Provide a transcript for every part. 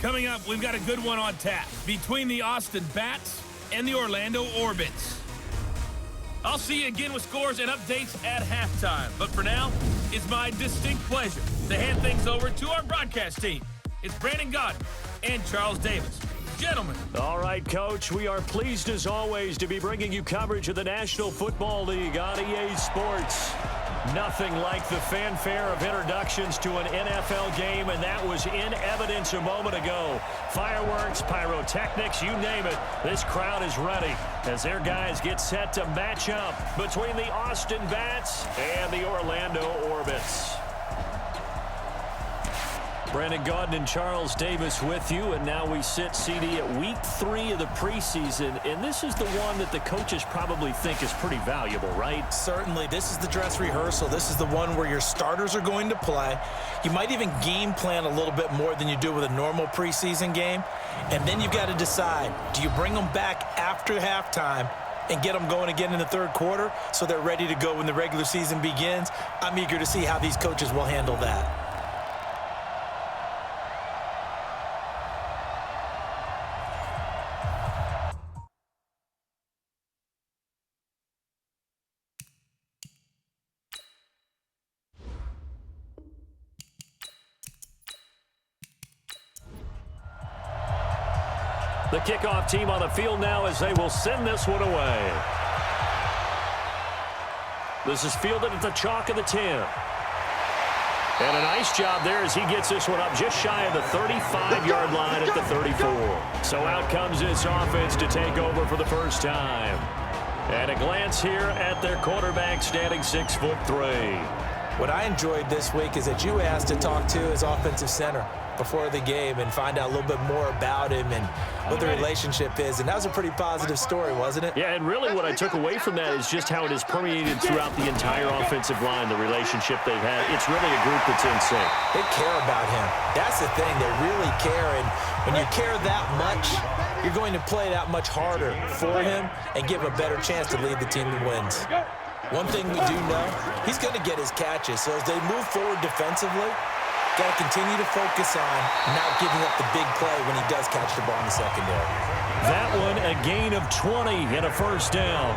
Coming up, we've got a good one on tap between the Austin Bats and the Orlando Orbits. I'll see you again with scores and updates at halftime. But for now, it's my distinct pleasure to hand things over to our broadcast team. It's Brandon Godden and Charles Davis. Gentlemen. All right, Coach, we are pleased as always to be bringing you coverage of the National Football League on EA Sports. Nothing like the fanfare of introductions to an NFL game, and that was in evidence a moment ago. Fireworks, pyrotechnics, you name it. This crowd is ready as their guys get set to match up between the Austin Bats and the Orlando Orbits. Brandon Gaudin and Charles Davis with you, and now we sit, CD, at week 3 of the preseason, and this is the one that the coaches probably think is pretty valuable, right? Certainly. This is the dress rehearsal. This is the one where your starters are going to play. You might even game plan a little bit more than you do with a normal preseason game, and then you've got to decide, do you bring them back after halftime and get them going again in the third quarter so they're ready to go when the regular season begins? I'm eager to see how these coaches will handle that. The kickoff team on the field now as they will send this one away. This is fielded at the chalk of the 10. And a nice job there as he gets this one up just shy of the 35-yard line at the 34. So out comes this offense to take over for the first time. And a glance here at their quarterback standing 6'3". What I enjoyed this week is that you asked to talk to his offensive center before the game and find out a little bit more about him and what the relationship is. And that was a pretty positive story, wasn't it? Yeah, and really what I took away from that is just how it has permeated throughout the entire offensive line, the relationship they've had. It's really a group that's in sync. They care about him. That's the thing. They really care. And when you care that much, you're going to play that much harder for him and give a better chance to lead the team that wins. One thing we do know, he's going to get his catches. So as they move forward defensively, got to continue to focus on not giving up the big play when he does catch the ball in the secondary. That one, a gain of 20 and a first down.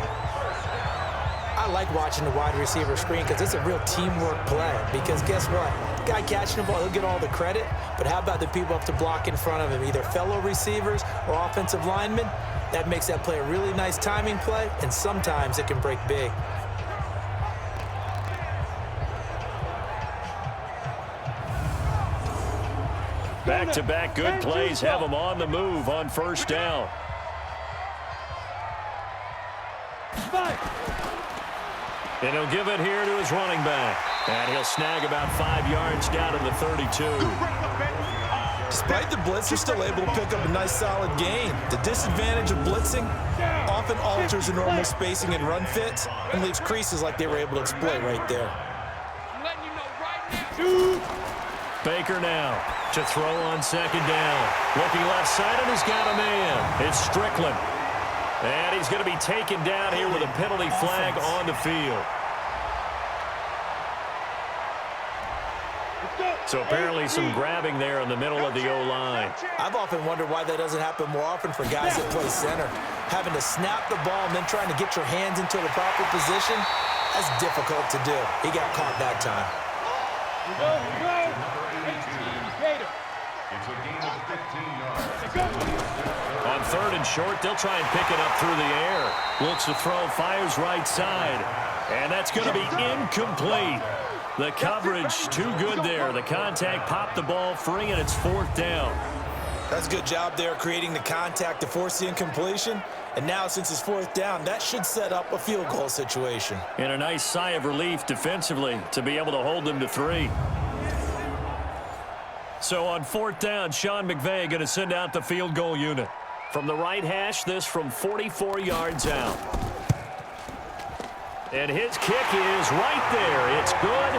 I like watching the wide receiver screen because it's a real teamwork play. Because guess what? The guy catching the ball, he'll get all the credit. But how about the people up to block in front of him, either fellow receivers or offensive linemen? That makes that play a really nice timing play, and sometimes it can break big. Back-to-back good plays have him on the move on first down. And he'll give it here to his running back. And he'll snag about 5 yards down to the 32. Despite the blitz, they're still able to pick up a nice solid gain. The disadvantage of blitzing often alters the normal spacing and run fits and leaves creases like they were able to exploit right there. Baker now to throw on second down. Looking left side, and he's got a man. It's Strickland. And he's going to be taken down here with a penalty flag on the field. So apparently some grabbing there in the middle of the O-line. I've often wondered why that doesn't happen more often for guys that play center. Having to snap the ball and then trying to get your hands into the proper position, that's difficult to do. He got caught that time. On third and short, they'll try and pick it up through the air. Looks to throw, fires right side. And that's going to be incomplete. The coverage too good there. The contact popped the ball free, and it's fourth down. That's a good job there creating the contact to force the incompletion. And now, since it's fourth down, that should set up a field goal situation. And a nice sigh of relief defensively to be able to hold them to 3. So on fourth down, Sean McVay going to send out the field goal unit. From the right hash, this from 44 yards out. And his kick is right there. It's good.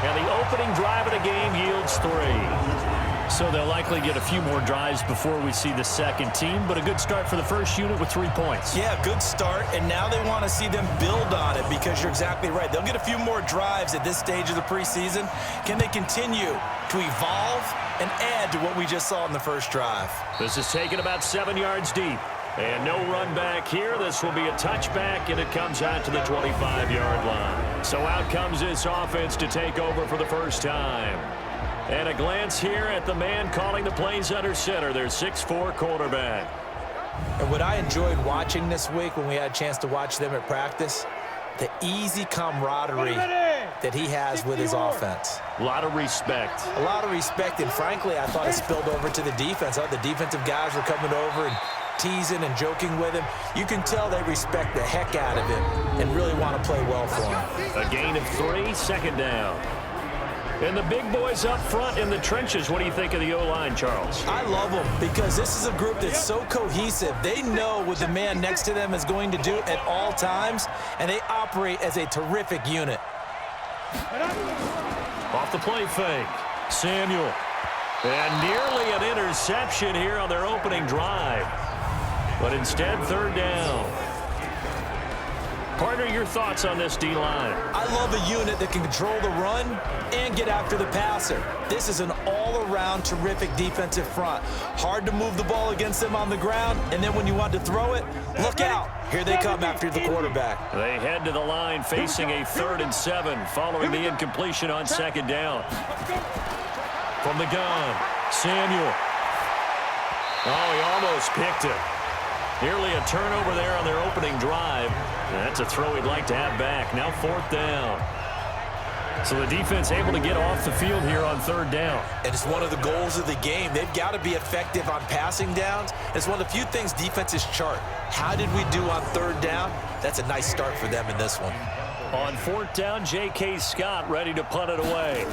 And the opening drive of the game yields 3. So they'll likely get a few more drives before we see the second team, but a good start for the first unit with 3 points. Yeah, good start, and now they want to see them build on it because you're exactly right. They'll get a few more drives at this stage of the preseason. Can they continue to evolve and add to what we just saw in the first drive? This is taken about 7 yards deep. And no run back here. This will be a touchback, and it comes out to the 25-yard line. So out comes this offense to take over for the first time. And a glance here at the man calling the plays under center, their 6'4" quarterback. And what I enjoyed watching this week when we had a chance to watch them at practice, the easy camaraderie that he has with his offense. A lot of respect. A lot of respect, and frankly, I thought it spilled over to the defense. I thought the defensive guys were coming over and teasing and joking with him. You can tell they respect the heck out of him and really want to play well for him. A gain of 3, second down. And the big boys up front in the trenches. What do you think of the O-line, Charles? I love them because this is a group that's so cohesive. They know what the man next to them is going to do at all times, and they operate as a terrific unit. Off the play fake. Samuel. And nearly an interception here on their opening drive. But instead, third down. Partner, your thoughts on this D-line? I love a unit that can control the run and get after the passer. This is an all-around terrific defensive front. Hard to move the ball against them on the ground, and then when you want to throw it, look out. Here they come after the quarterback. They head to the line facing a 3rd and 7 following the incompletion on second down. From the gun, Samuel. Oh, he almost picked it. Nearly a turnover there on their opening drive. That's a throw he'd like to have back. Now 4th down. So the defense able to get off the field here on 3rd down. And it's one of the goals of the game. They've got to be effective on passing downs. It's one of the few things defenses chart. How did we do on 3rd down? That's a nice start for them in this one. On 4th down, J.K. Scott ready to punt it away.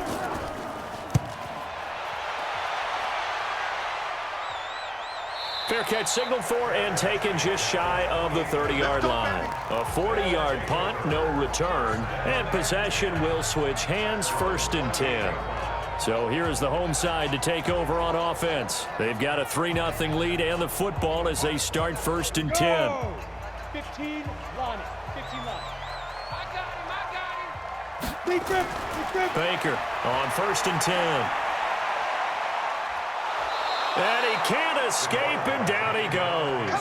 Fair catch signaled for and taken just shy of the 30-yard line. A 40-yard punt, no return, and possession will switch hands, 1st and 10. So here is the home side to take over on offense. They've got a 3-0 lead and the football as they start 1st and 10. 15 line. 15 line. I got him. Baker on 1st and 10. And he can't escape, and down he goes.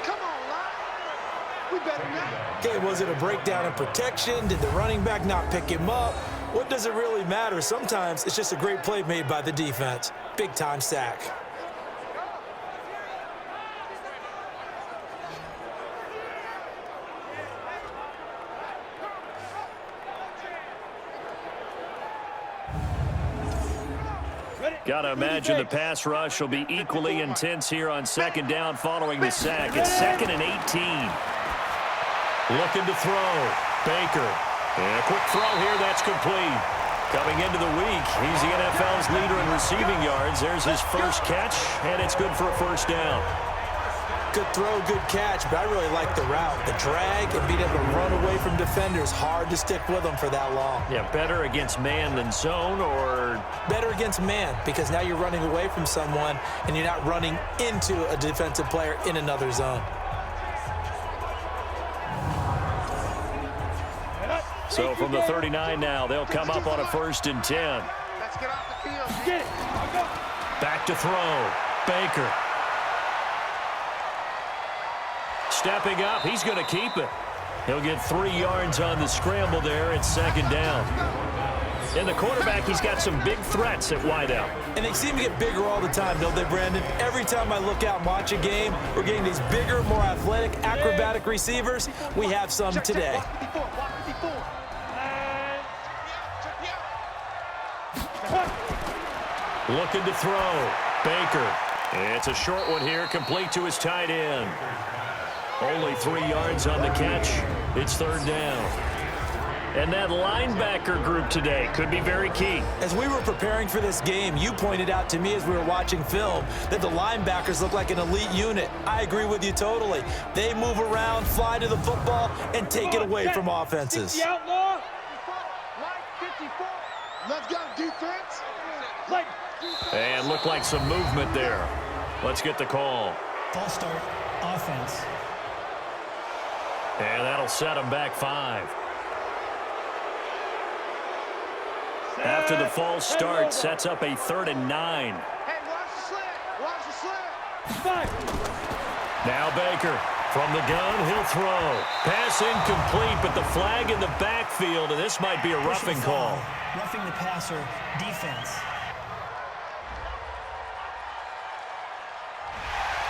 Come on, line. We better not. Okay, was it a breakdown in protection? Did the running back not pick him up? What does it really matter? Sometimes it's just a great play made by the defense. Big-time sack. Got to imagine the pass rush will be equally intense here on 2nd down following the sack. It's 2nd and 18. Looking to throw. Baker. And a quick throw here. That's complete. Coming into the week, he's the NFL's leader in receiving yards. There's his first catch, and it's good for a 1st down. Good throw, good catch, but I really like the route. The drag and being able to run away from defenders, hard to stick with them for that long. Yeah, better against man than zone, or better against man, because now you're running away from someone and you're not running into a defensive player in another zone. So from the 39 now, they'll come up on a 1st and 10. Let's get off the field. Get it. Back to throw. Baker. Stepping up, he's going to keep it. He'll get 3 yards on the scramble there at 2nd down. And the quarterback, he's got some big threats at wideout. And they seem to get bigger all the time, don't they, Brandon? Every time I look out and watch a game, we're getting these bigger, more athletic, acrobatic receivers. We have some today. Looking to throw. Baker. It's a short one here, complete to his tight end. Only 3 yards on the catch. It's 3rd down. And that linebacker group today could be very key. As we were preparing for this game, you pointed out to me as we were watching film that the linebackers look like an elite unit. I agree with you totally. They move around, fly to the football, and take it away from offenses. The outlaw. Line 54. Let's go, defense. Line And looked like some movement there. Let's get the call. False start, offense. And that'll set him back 5. After the false start, sets up a 3rd and 9. Hey, watch the slip. Watch the slip. Now Baker from the gun, he'll throw. Pass incomplete, but the flag in the backfield, and this might be a roughing call. Roughing the passer, defense.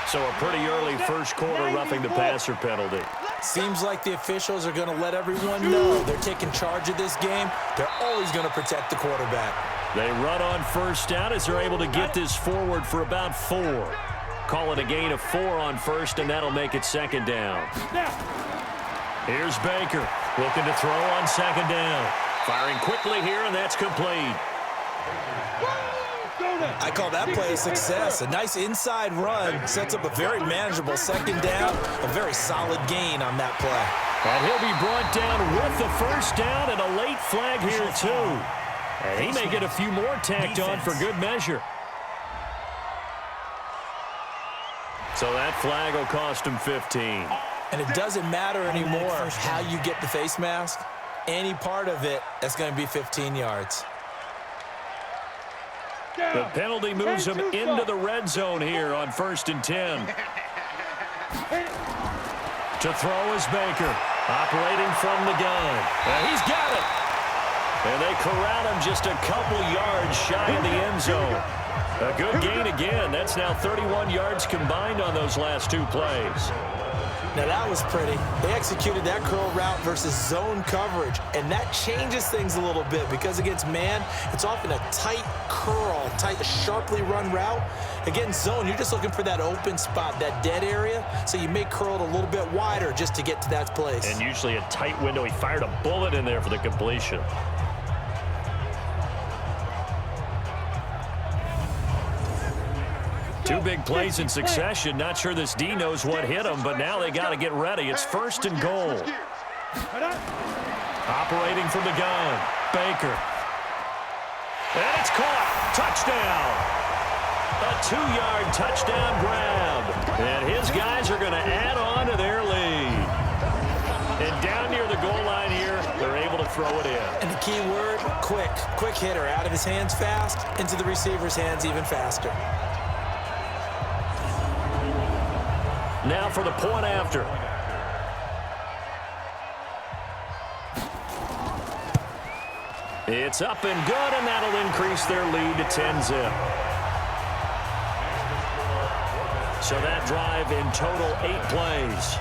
So a pretty early first quarter roughing the passer penalty. Seems like the officials are going to let everyone know they're taking charge of this game. They're always going to protect the quarterback. They run on first down as they're able to get this forward for about 4. Call it a gain of 4 on first, and that'll make it 2nd down. Here's Baker looking to throw on 2nd down. Firing quickly here, and that's complete. I call that play a success. A nice inside run sets up a very manageable 2nd down. A very solid gain on that play. And he'll be brought down with the first down and a late flag here, too. And he may get a few more tacked on for good measure. So that flag will cost him 15. And it doesn't matter anymore how you get the face mask. Any part of it, that's going to be 15 yards. The penalty moves him into the red zone here on 1st and 10. To throw is Baker, operating from the gun. And he's got it. And they corral him just a couple yards shy of the end zone. A good gain again. That's now 31 yards combined on those last 2 plays. Now that was pretty. They executed that curl route versus zone coverage, and that changes things a little bit because against man, it's often a tight curl, tight, sharply run route. Against zone, you're just looking for that open spot, that dead area, so you may curl it a little bit wider just to get to that place. And usually a tight window. He fired a bullet in there for the completion. Two big plays in succession. Not sure this D knows what hit him, but now they got to get ready. It's 1st and goal. Operating from the gun, Baker. And it's caught. Touchdown. A 2-yard touchdown grab. And his guys are going to add on to their lead. And down near the goal line here, they're able to throw it in. And the key word, quick. Quick hitter. Out of his hands fast, into the receiver's hands even faster. Now for the point after. It's up and good, and that'll increase their lead to 10-zip. So that drive in total 8 plays.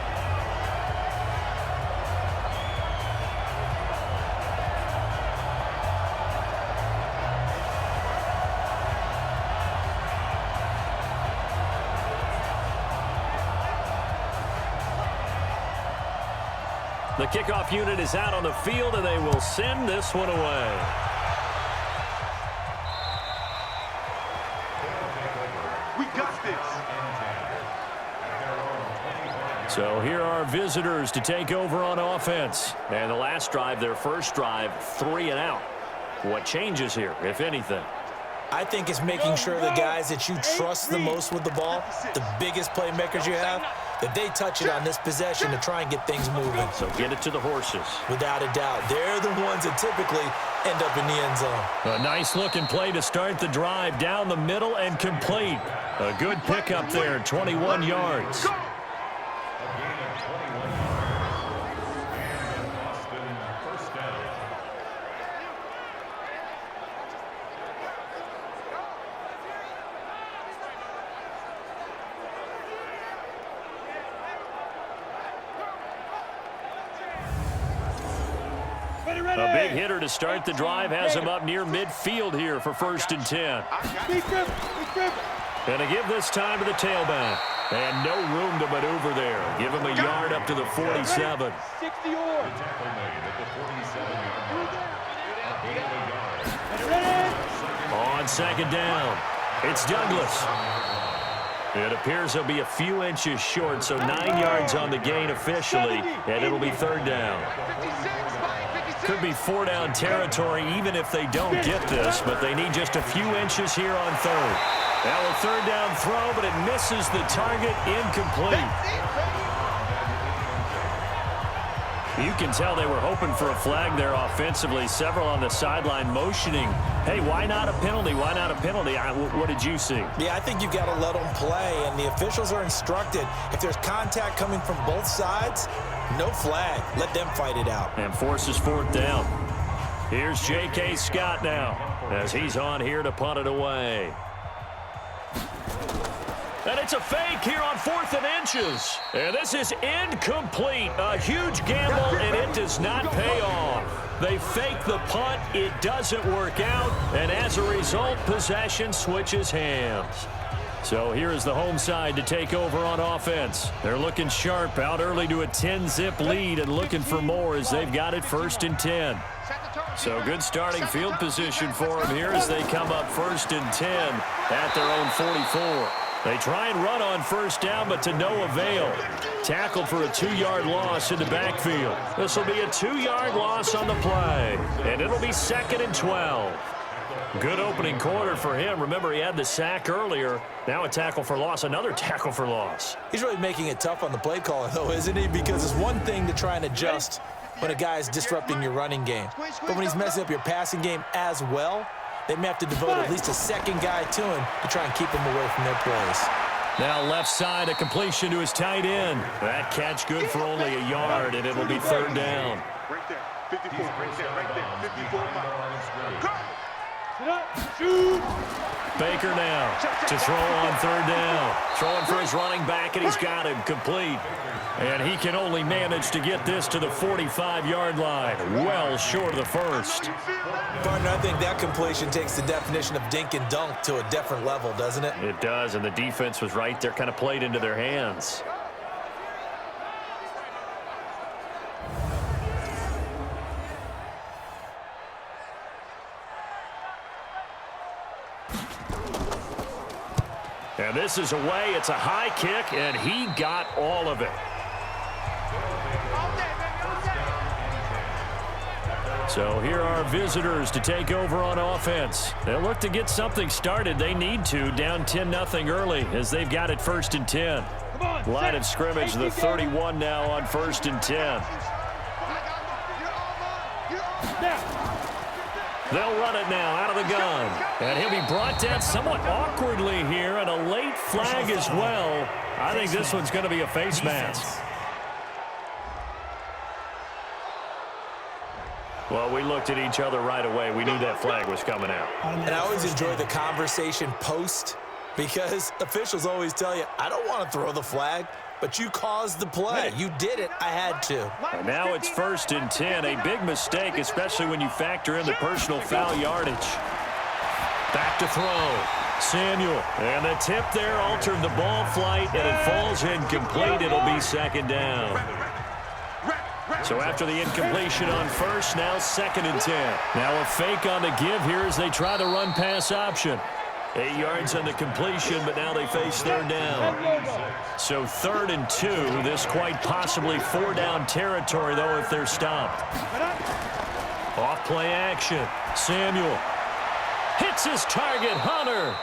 The kickoff unit is out on the field, and they will send this one away. We got this. So here are visitors to take over on offense. And the last drive, their first drive, 3 and out. What changes here, if anything? I think it's making sure the guys that you trust the most with the ball, the biggest playmakers you have, that they touch it on this possession to try and get things moving. So get it to the horses. Without a doubt. They're the ones that typically end up in the end zone. A nice looking play to start the drive down the middle and complete. A good pickup there, 21 yards. A big hitter to start the drive has him up near midfield here for 1st and 10. And to give this time to the tailback. And no room to maneuver there. Give him a yard up to the 47. On 2nd down, it's Douglas. It appears he'll be a few inches short, so 9 yards on the gain officially, and it'll be 3rd down. 56 by 56. could be 4-down territory even if they don't get this, but they need just a few inches here on third. Now a third down throw, but it misses the target, incomplete. You can tell they were hoping for a flag there offensively. Several on the sideline motioning, hey, why not a penalty? Why not a penalty? What did you see? Yeah, I think you've got to let them play, and the officials are instructed. If there's contact coming from both sides, no flag. Let them fight it out. And forces fourth down. Here's J.K. Scott now as he's on here to punt it away. And it's a fake here on 4th and inches. And this is incomplete. A huge gamble, and it does not pay off. They fake the punt. It doesn't work out. And as a result, possession switches hands. So here is the home side to take over on offense. They're looking sharp, out early to a 10-zip lead and looking for more as they've got it 1st and 10. So good starting field position for them here as they come up 1st and 10 at their own 44. They try and run on 1st down, but to no avail. Tackled for a 2-yard loss in the backfield. This will be a 2-yard loss on the play, and it'll be 2nd and 12. Good opening quarter for him. Remember, he had the sack earlier. Now a tackle for loss, another tackle for loss. He's really making it tough on the play caller, though, isn't he? Because it's one thing to try and adjust when a guy is disrupting your running game. But when he's messing up your passing game as well, they may have to devote at least a second guy to him to try and keep him away from their plays. Now left side, a completion to his tight end. That catch good for only a yard, and it'll be 3rd down. Right there. 54. Right there. Right there. 54 miles. Go! Sit up. Shoot! Baker now to throw on 3rd down. Throwing for his running back, and he's got him complete. And he can only manage to get this to the 45-yard line. Well short of the first. Partner, I think that completion takes the definition of dink and dunk to a different level, doesn't it? It does, and the defense was right there, kind of played into their hands. And this is away. It's a high kick, and he got all of it. So here are visitors to take over on offense. They'll look to get something started. They need to, down 10-0 early as they've got it 1st and 10. Line of scrimmage, the 31 now on 1st and 10. They'll run it now out of the gun. And he'll be brought down somewhat awkwardly here, and a late flag as well. I think this one's going to be a face mask. Well, we looked at each other right away. We knew that flag was coming out. And I always enjoy the conversation post because officials always tell you, I don't want to throw the flag, but you caused the play. You did it. I had to. And now it's 1st and 10. A big mistake, especially when you factor in the personal foul yardage. Back to throw. Samuel. And the tip there altered the ball flight, and it falls incomplete. It'll be 2nd down. So after the incompletion on 1st, now 2nd and 10. Now a fake on the give here as they try to run pass option. 8 yards on the completion, but now they face 3rd down. So 3rd and 2. This quite possibly 4-down territory, though, if they're stopped. Off play action. Samuel hits his target, Hunter.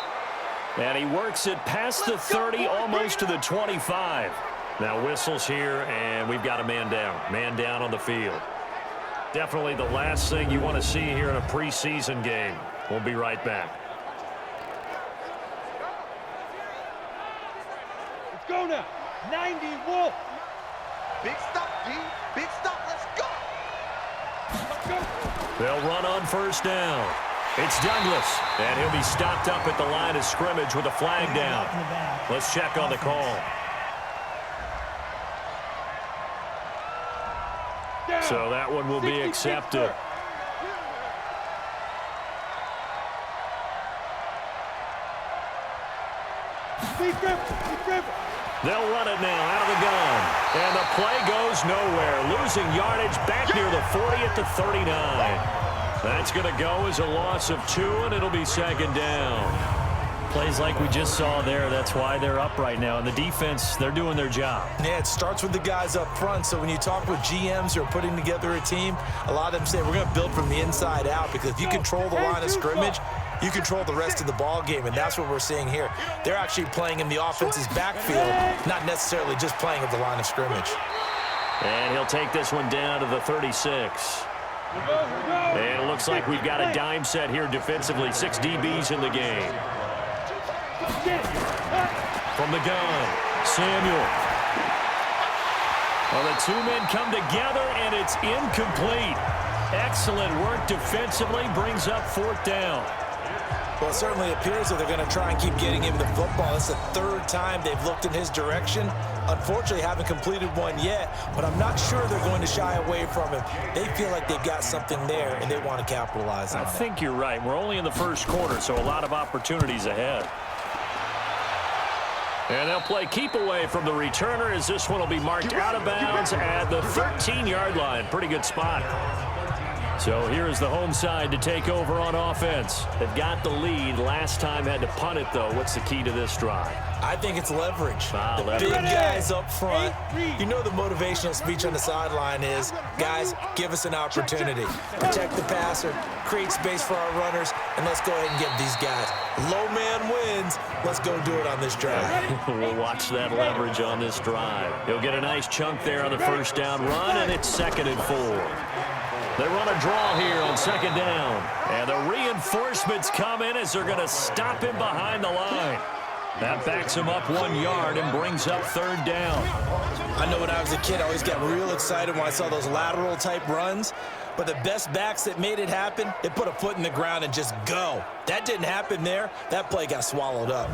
And he works it past the 30, almost to the 25. Now whistles here, and we've got a man down. Man down on the field. Definitely the last thing you want to see here in a preseason game. We'll be right back. Let's go now. 90 Wolf. Big stop, D. Big stop. Let's go. Let's go. They'll run on 1st down. It's Douglas, and he'll be stopped up at the line of scrimmage with a flag down. Let's check on the call. So that one will be accepted. They'll run it now out of the gun. And the play goes nowhere. Losing yardage back near the 40 at the 39. That's going to go as a loss of 2, and it'll be 2nd down. Plays like we just saw there. That's why they're up right now. And the defense, they're doing their job. Yeah, it starts with the guys up front. So when you talk with GMs who are putting together a team, a lot of them say we're going to build from the inside out, because if you control the line of scrimmage, you control the rest of the ball game, and that's what we're seeing here. They're actually playing in the offense's backfield, not necessarily just playing at the line of scrimmage. And he'll take this one down to the 36. And it looks like we've got a dime set here defensively. 6 DBs in the game. From the gun, Samuel. Well, the two men come together, and it's incomplete. Excellent work defensively, brings up 4th down. Well, it certainly appears that they're going to try and keep getting him the football. It's the 3rd time they've looked in his direction. Unfortunately, haven't completed one yet, but I'm not sure they're going to shy away from him. They feel like they've got something there, and they want to capitalize on it. I think you're right. We're only in the first quarter, so a lot of opportunities ahead. And they'll play keep away from the returner, as this one will be marked out of bounds at the 13-yard line. Pretty good spot. So here's the home side to take over on offense. They've got the lead. Last time had to punt it, though. What's the key to this drive? I think it's leverage. Leverage. Big guys up front. You know the motivational speech on the sideline is, guys, give us an opportunity. Protect the passer, create space for our runners, and let's go ahead and give these guys. Low man wins. Let's go do it on this drive. We'll watch that leverage on this drive. He'll get a nice chunk there on the first down run, and it's 2nd and 4. They run a draw here on 2nd down. And the reinforcements come in as they're going to stop him behind the line. That backs him up 1 yard and brings up 3rd down. I know when I was a kid, I always got real excited when I saw those lateral-type runs. But the best backs that made it happen, they put a foot in the ground and just go. That didn't happen there. That play got swallowed up.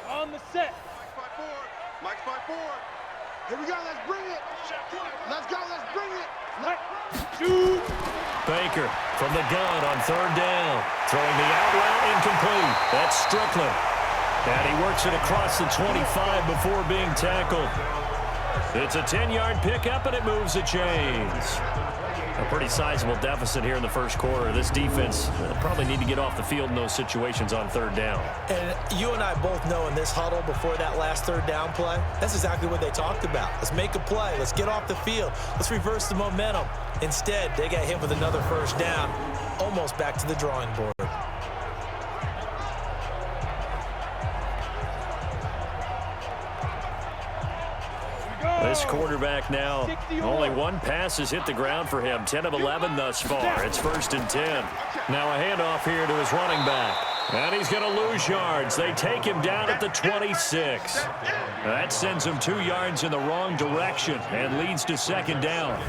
On the set. Mike's 5-4. Here we go. Let's bring it. Let's go. Let's bring it. Shoot. Baker from the gun on 3rd down. Throwing the out route incomplete. That's Strickland. And he works it across the 25 before being tackled. It's a 10-yard pickup, and it moves the chains. A pretty sizable deficit here in the first quarter. This defense probably need to get off the field in those situations on 3rd down. And you and I both know in this huddle before that last 3rd down play, that's exactly what they talked about. Let's make a play. Let's get off the field. Let's reverse the momentum. Instead, they got hit with another 1st down, almost back to the drawing board. This quarterback now, only 1 pass has hit the ground for him. 10 of 11 thus far. It's 1st and 10. Now a handoff here to his running back. And he's going to lose yards. They take him down at the 26. That sends him 2 yards in the wrong direction and leads to 2nd down.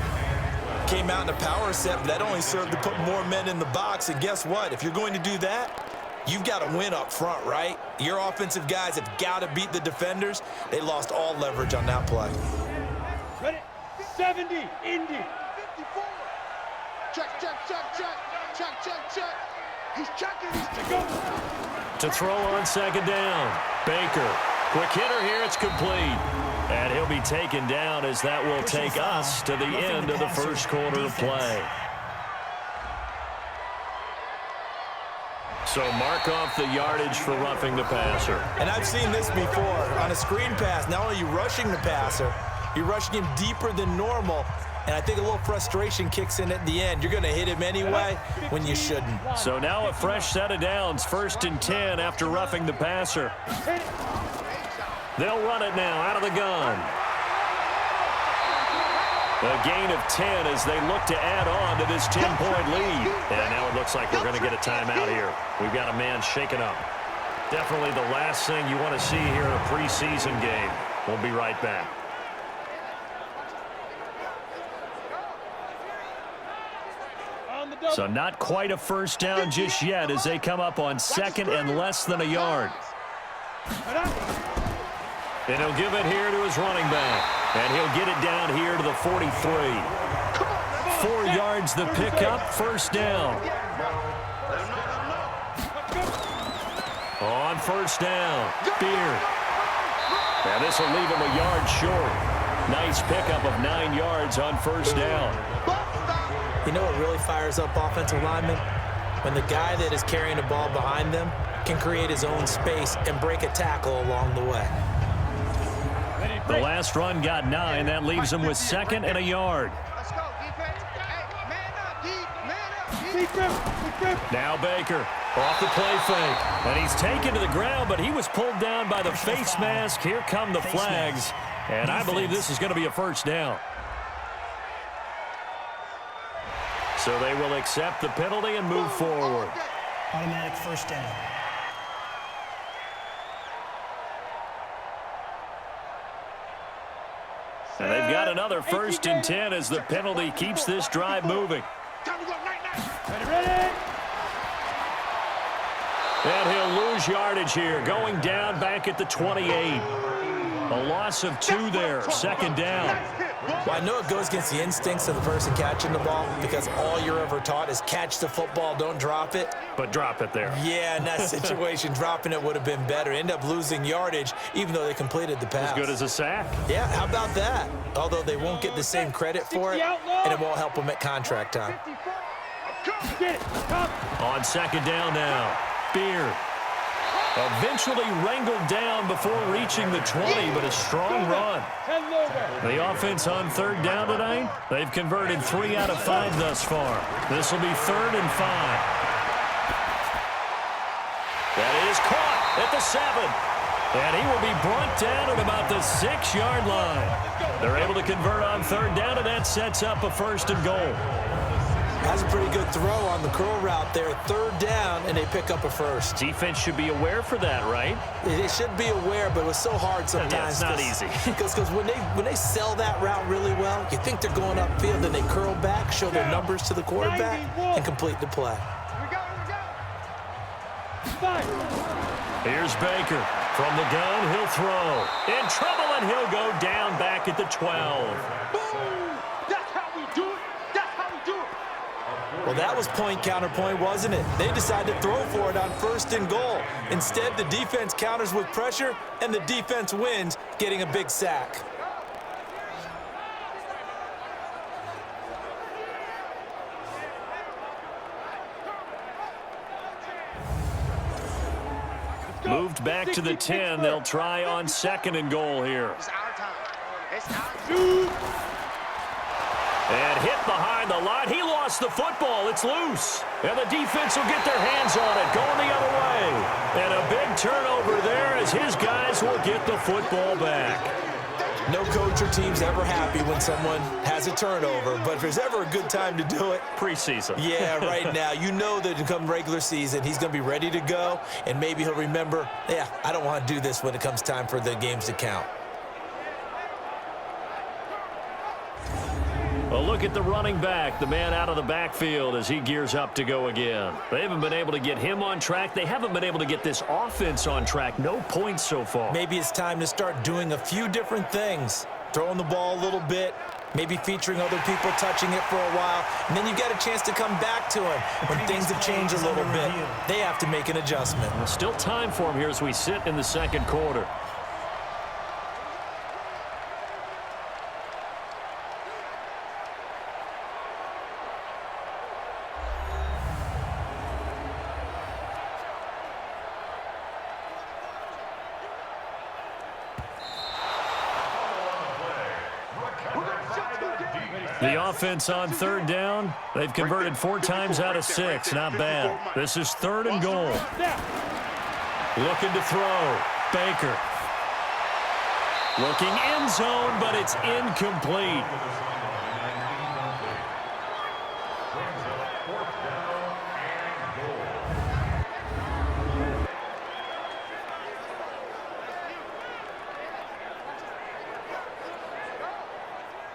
Came out in a power set, but that only served to put more men in the box. And guess what? If you're going to do that, you've got to win up front, right? Your offensive guys have got to beat the defenders. They lost all leverage on that play. Ready? 70. Indy. 54. Check, check, check, check. Check, check, check. He's checking. He's to go. To throw on 2nd down. Baker. Quick hitter here. It's complete. And he'll be taken down as that will take us to the end of the first quarter of play. So mark off the yardage for roughing the passer. And I've seen this before. On a screen pass, not only are you rushing the passer, you're rushing him deeper than normal. And I think a little frustration kicks in at the end. You're going to hit him anyway when you shouldn't. So now a fresh set of downs. 1st and 10 after roughing the passer. They'll run it now out of the gun. A gain of 10 as they look to add on to this 10-point lead. And now it looks like we're going to get a timeout here. We've got a man shaken up. Definitely the last thing you want to see here in a preseason game. We'll be right back. So not quite a 1st down just yet as they come up on 2nd and less than a yard. And he'll give it here to his running back. And he'll get it down here to the 43. 4 yards the pickup, 1st down. On 1st down, Beard. Now this will leave him a yard short. Nice pickup of 9 yards on first down. You know what really fires up offensive linemen? When the guy that is carrying the ball behind them can create his own space and break a tackle along the way. The last run got 9. That leaves him with 2nd and a yard. Let's go, defense. Hey, man up, D, man up. Now Baker off the play fake. And he's taken to the ground, but he was pulled down by the face mask. Here come the flags. And I believe this is going to be a first down. So they will accept the penalty and move forward. Automatic first down. And they've got another 1st and 10 as the penalty keeps this drive moving. And he'll lose yardage here, going down back at the 28. A loss of 2 there, 2nd down. Well, I know it goes against the instincts of the person catching the ball because all you're ever taught is catch the football, don't drop it. But drop it there. Yeah, in that situation, dropping it would have been better. End up losing yardage, even though they completed the pass. As good as a sack. Yeah, how about that? Although they won't get the same credit for it, and it won't help them at contract time. On 2nd down now, Beard. Eventually wrangled down before reaching the 20, but a strong run. The offense on 3rd down tonight, they've converted 3 out of 5 thus far. This will be 3rd and 5. That is caught at the 7. And he will be brought down at about the 6-yard line. They're able to convert on 3rd down, and that sets up a 1st and goal. That's a pretty good throw on the curl route there. 3rd down, and they pick up a 1st. Defense should be aware for that, right? They should be aware, but it was so hard sometimes. Yeah, it's not easy. Because when they sell that route really well, you think they're going upfield, and they curl back, show their numbers to the quarterback, and complete the play. Here's Baker. From the gun, he'll throw. In trouble, and he'll go down back at the 12. Well, that was point counterpoint, wasn't it? They decided to throw for it on 1st and goal. Instead, the defense counters with pressure, and the defense wins, getting a big sack. Moved back to the 10. They'll try on 2nd and goal here. It's our time. It's our time. And hit behind the line. He lost the football. It's loose. And the defense will get their hands on it, going the other way. And a big turnover there as his guys will get the football back. No coach or team's ever happy when someone has a turnover, but if there's ever a good time to do it, preseason. Yeah, right now. You know that come regular season, he's going to be ready to go, and maybe he'll remember, yeah, I don't want to do this when it comes time for the games to count. A look at the running back, the man out of the backfield as he gears up to go again. They haven't been able to get him on track. They haven't been able to get this offense on track. No points so far. Maybe it's time to start doing a few different things. Throwing the ball a little bit, maybe featuring other people touching it for a while, and then you get a chance to come back to him when things have changed a little bit. They have to make an adjustment. Well, still time for him here as we sit in the 2nd quarter. The offense on 3rd down, they've converted 4 times out of 6. Not bad. This is 3rd and goal. Looking to throw. Baker. Looking end zone, but it's incomplete.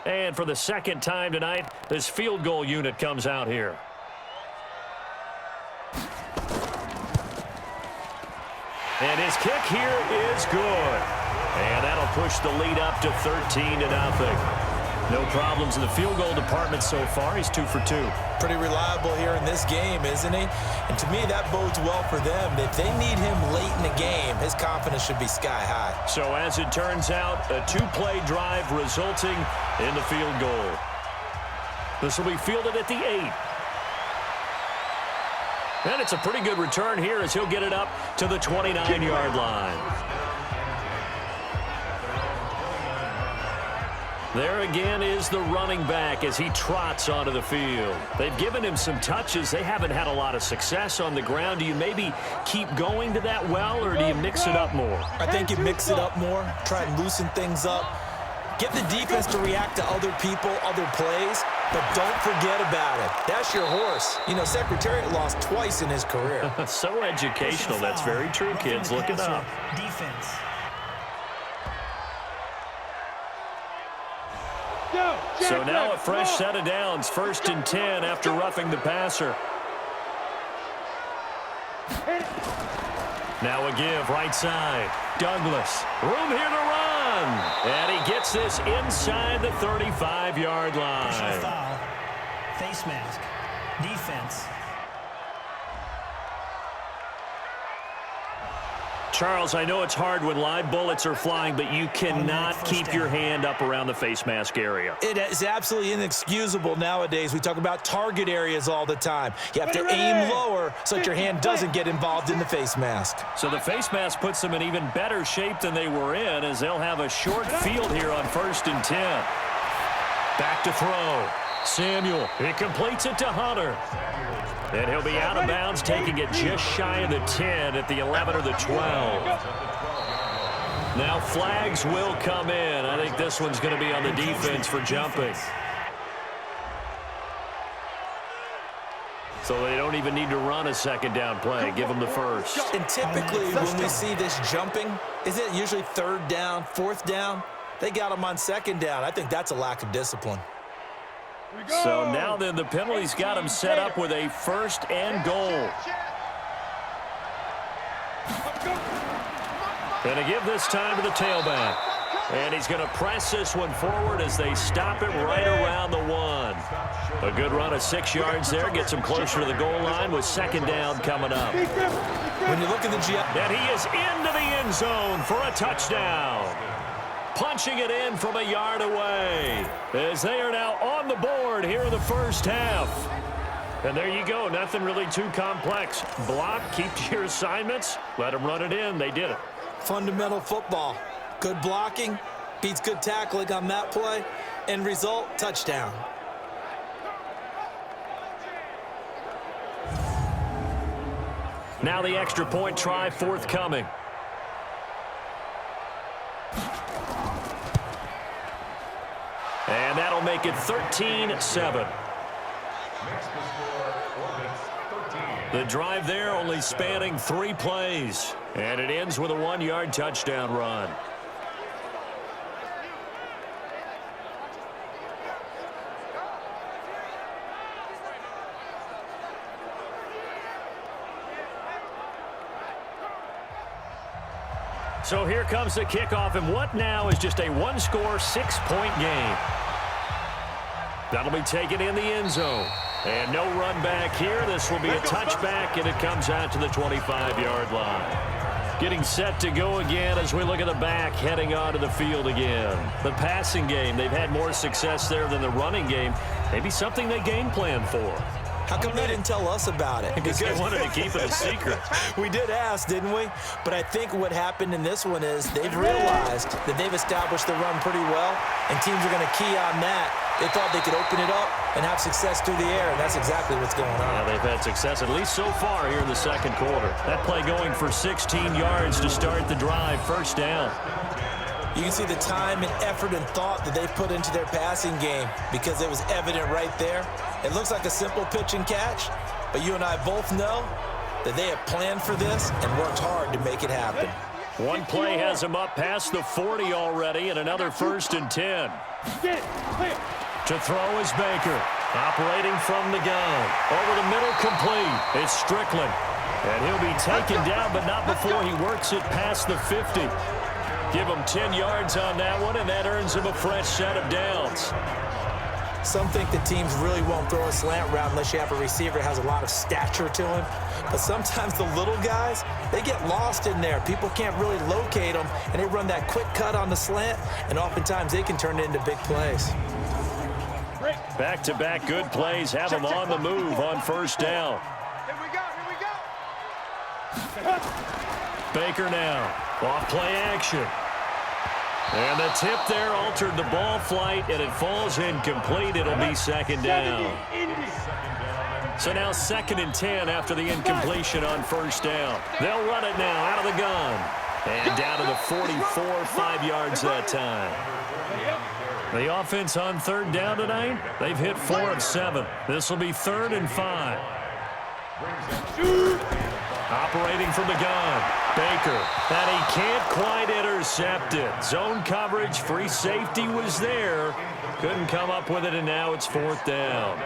And for the 2nd time tonight, this field goal unit comes out here. And his kick here is good. And that'll push the lead up to 13-0. No problems in the field goal department so far. He's 2 for 2. Pretty reliable here in this game, isn't he? And to me, that bodes well for them. If they need him late in the game, his confidence should be sky high. So as it turns out, a 2-play drive resulting in the field goal. This will be fielded at the 8. And it's a pretty good return here as he'll get it up to the 29-yard line. There again is the running back as he trots onto the field. They've given him some touches. They haven't had a lot of success on the ground. Do you maybe keep going to that well, or do you mix it up more? I think you mix it up more, try and loosen things up. Get the defense to react to other people, other plays, but don't forget about it. That's your horse. You know, Secretariat lost twice in his career. So educational. That's very true, kids. Look it up. Defense. So now a fresh set of downs. 1st and 10 after roughing the passer. Now a give right side. Douglas. Room here to run. And he gets this inside the 35-yard line. Personal foul. Face mask. Defense. Charles, I know it's hard when live bullets are flying, but you cannot keep your hand up around the face mask area. It is absolutely inexcusable nowadays. We talk about target areas all the time. You have to aim lower so that your hand doesn't get involved in the face mask. So the face mask puts them in even better shape than they were in, as they'll have a short field here on 1st and 10. Back to throw. Samuel, he completes it to Hunter. And he'll be out of bounds, taking it just shy of the 10 at the 11 or the 12. Now flags will come in. I think this one's going to be on the defense for jumping. So they don't even need to run a second down play. Give them the first. And typically when we see this jumping, is it usually 3rd down, 4th down? They got them on 2nd down. I think that's a lack of discipline. So now then the penalty's got him set up with a 1st and goal. And to give this time to the tailback. And he's going to press this one forward as they stop it right around the 1. A good run of 6 yards there. Gets him closer to the goal line with 2nd down coming up. When you look at the GL. And he is into the end zone for a touchdown. Punching it in from a yard away as they are now on the board here in the 1st half. And there you go. Nothing really too complex. Block, keep to your assignments, let them run it in. They did it. Fundamental football. Good blocking, beats good tackling on that play. End result, touchdown. Now the extra point try forthcoming. And that'll make it 13-7. The drive there only spanning 3 plays. And it ends with a 1-yard touchdown run. So here comes the kickoff, and what now is just a 1-score, 6-point game. That'll be taken in the end zone. And no run back here. This will be a touchback, and it comes out to the 25-yard line. Getting set to go again as we look at the back heading onto the field again. The passing game, they've had more success there than the running game. Maybe something they game plan for. How come they didn't tell us about it? Because they wanted to keep it a secret. We did ask, didn't we? But I think what happened in this one is they've realized that they've established the run pretty well, and teams are going to key on that. They thought they could open it up and have success through the air, and that's exactly what's going on. Yeah, they've had success, at least so far here in the 2nd quarter. That play going for 16 yards to start the drive, 1st down. You can see the time and effort and thought that they put into their passing game because it was evident right there. It looks like a simple pitch and catch, but you and I both know that they have planned for this and worked hard to make it happen. One play has him up past the 40 already, and another 1st and 10. To throw is Baker, operating from the gun. Over the middle, complete. It's Strickland. And he'll be taken down, but not before he works it past the 50. Give them 10 yards on that one, and that earns them a fresh set of downs. Some think the teams really won't throw a slant route unless you have a receiver that has a lot of stature to him. But sometimes the little guys, they get lost in there. People can't really locate them, and they run that quick cut on the slant, and oftentimes they can turn it into big plays. Back-to-back good plays have them on the move on first down. Here we go. Baker now. Off play action. And the tip there altered the ball flight, and it falls incomplete. It'll be second down. So now 2nd and 10 after the incompletion on first down. They'll run it now out of the gun. And down to the 44, 5 yards that time. The offense on 3rd down tonight, they've hit 4 of 7. This will be 3rd and 5. Operating from the gun, Baker, and he can't quite intercept it. Zone coverage, free safety was there. Couldn't come up with it, and now it's 4th down.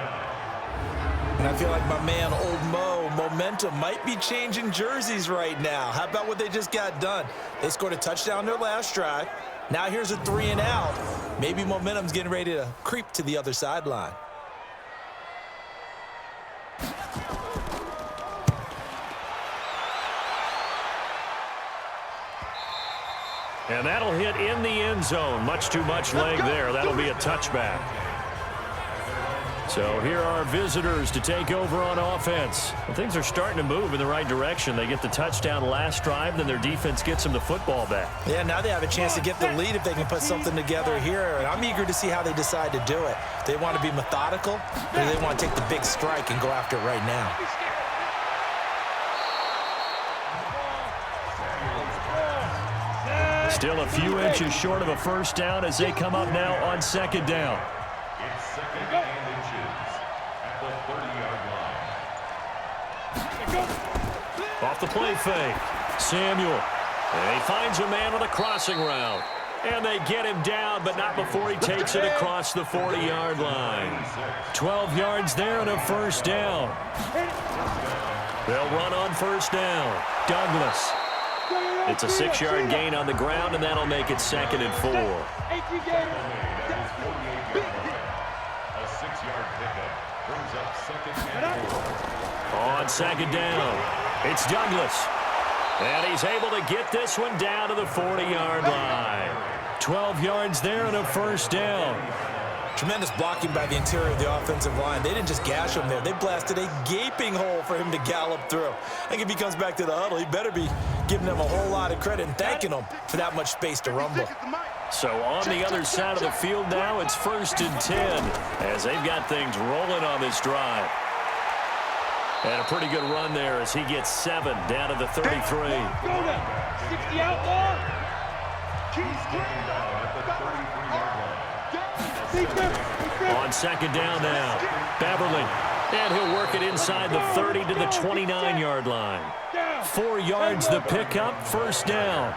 And I feel like my man, Old Mo, momentum might be changing jerseys right now. How about what they just got done? They scored a touchdown their last drive. Now here's a 3 and out. Maybe momentum's getting ready to creep to the other sideline. And that'll hit in the end zone. Much too much leg there. That'll be a touchback. So here are visitors to take over on offense. Well, things are starting to move in the right direction. They get the touchdown last drive, then their defense gets them the football back. Yeah, now they have a chance to get the lead if they can put something together here. And I'm eager to see how they decide to do it. They want to be methodical, or they want to take the big strike and go after it right now. Still a few inches short of a first down as they come up now on 2nd down. It's 2nd and inches at the 30-yard line. Off the play fake, Samuel. And he finds a man on a crossing route. And they get him down, but not before he takes it across the 40-yard line. 12 yards there and a first down. They'll run on first down. Douglas. It's a 6-yard gain on the ground, and that'll make it 2nd and 4. A 6-yard pickup brings up 2nd and 4. On 2nd down, it's Douglas. And he's able to get this one down to the 40-yard line. 12 yards there and a first down. Tremendous blocking by the interior of the offensive line. They didn't just gash him there. They blasted a gaping hole for him to gallop through. I think if he comes back to the huddle, he better be giving them a whole lot of credit and thanking them for that much space to rumble. So on the other side of the field now, it's 1st and 10 as they've got things rolling on this drive. And a pretty good run there as he gets 7 down to the 33. 60 outlaw. On 2nd down now, Beverly. And he'll work it inside the 30 to the 29-yard line. 4 yards the pickup, first down.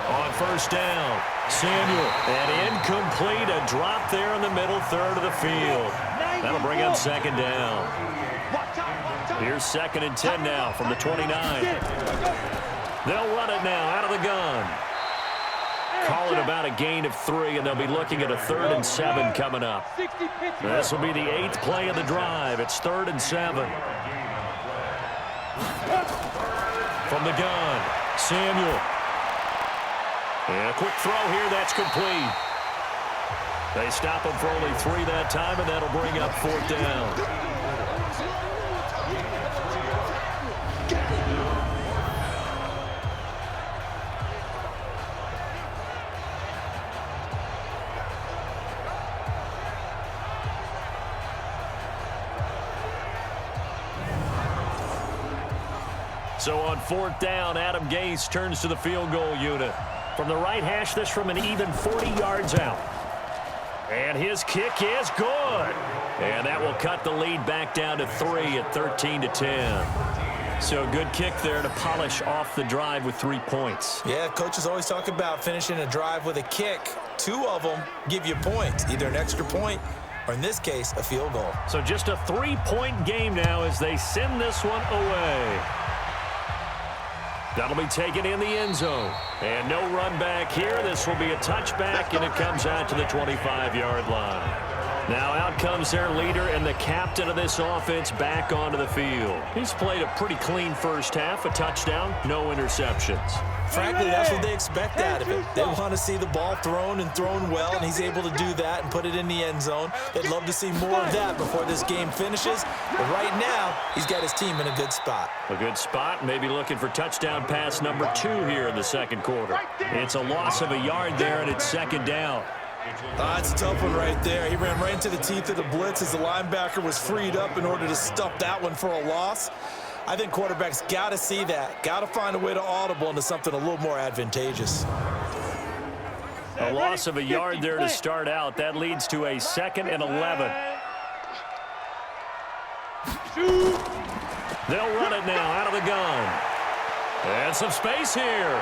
On first down, Samuel. And incomplete, a drop there in the middle third of the field. That'll bring up 2nd down. Here's 2nd and 10 now from the 29. They'll run it now out of the gun. Call it about a gain of 3, and they'll be looking at a 3rd and 7 coming up. This will be the 8th play of the drive. It's 3rd and 7. From the gun, Samuel. And a quick throw here, that's complete. They stop him for only 3 that time, and that'll bring up 4th down. So on 4th down, Adam Gase turns to the field goal unit. From the right hash, this from an even 40 yards out. And his kick is good. And that will cut the lead back down to 3 at 13-10. So good kick there to polish off the drive with 3 points. Yeah, coaches always talk about finishing a drive with a kick. 2 of them give you points, either an extra point or, in this case, a field goal. So just a 3-point game now as they send this one away. That'll be taken in the end zone. And no run back here. This will be a touchback, and it comes out to the 25-yard line. Now out comes their leader and the captain of this offense back onto the field. He's played a pretty clean first half, a touchdown, no interceptions. Frankly, that's what they expect out of him. They want to see the ball thrown and thrown well, and he's able to do that and put it in the end zone. They'd love to see more of that before this game finishes. But right now, he's got his team in a good spot. A good spot, maybe looking for touchdown pass number 2 here in the second quarter. It's a loss of a yard there, and it's second down. It's a tough one right there. He ran right into the teeth of the blitz as the linebacker was freed up in order to stuff that one for a loss. I think quarterbacks got to see that. Got to find a way to audible into something a little more advantageous. A loss of a yard there to start out. That leads to a 2nd and 11. They'll run it now out of the gun. And some space here.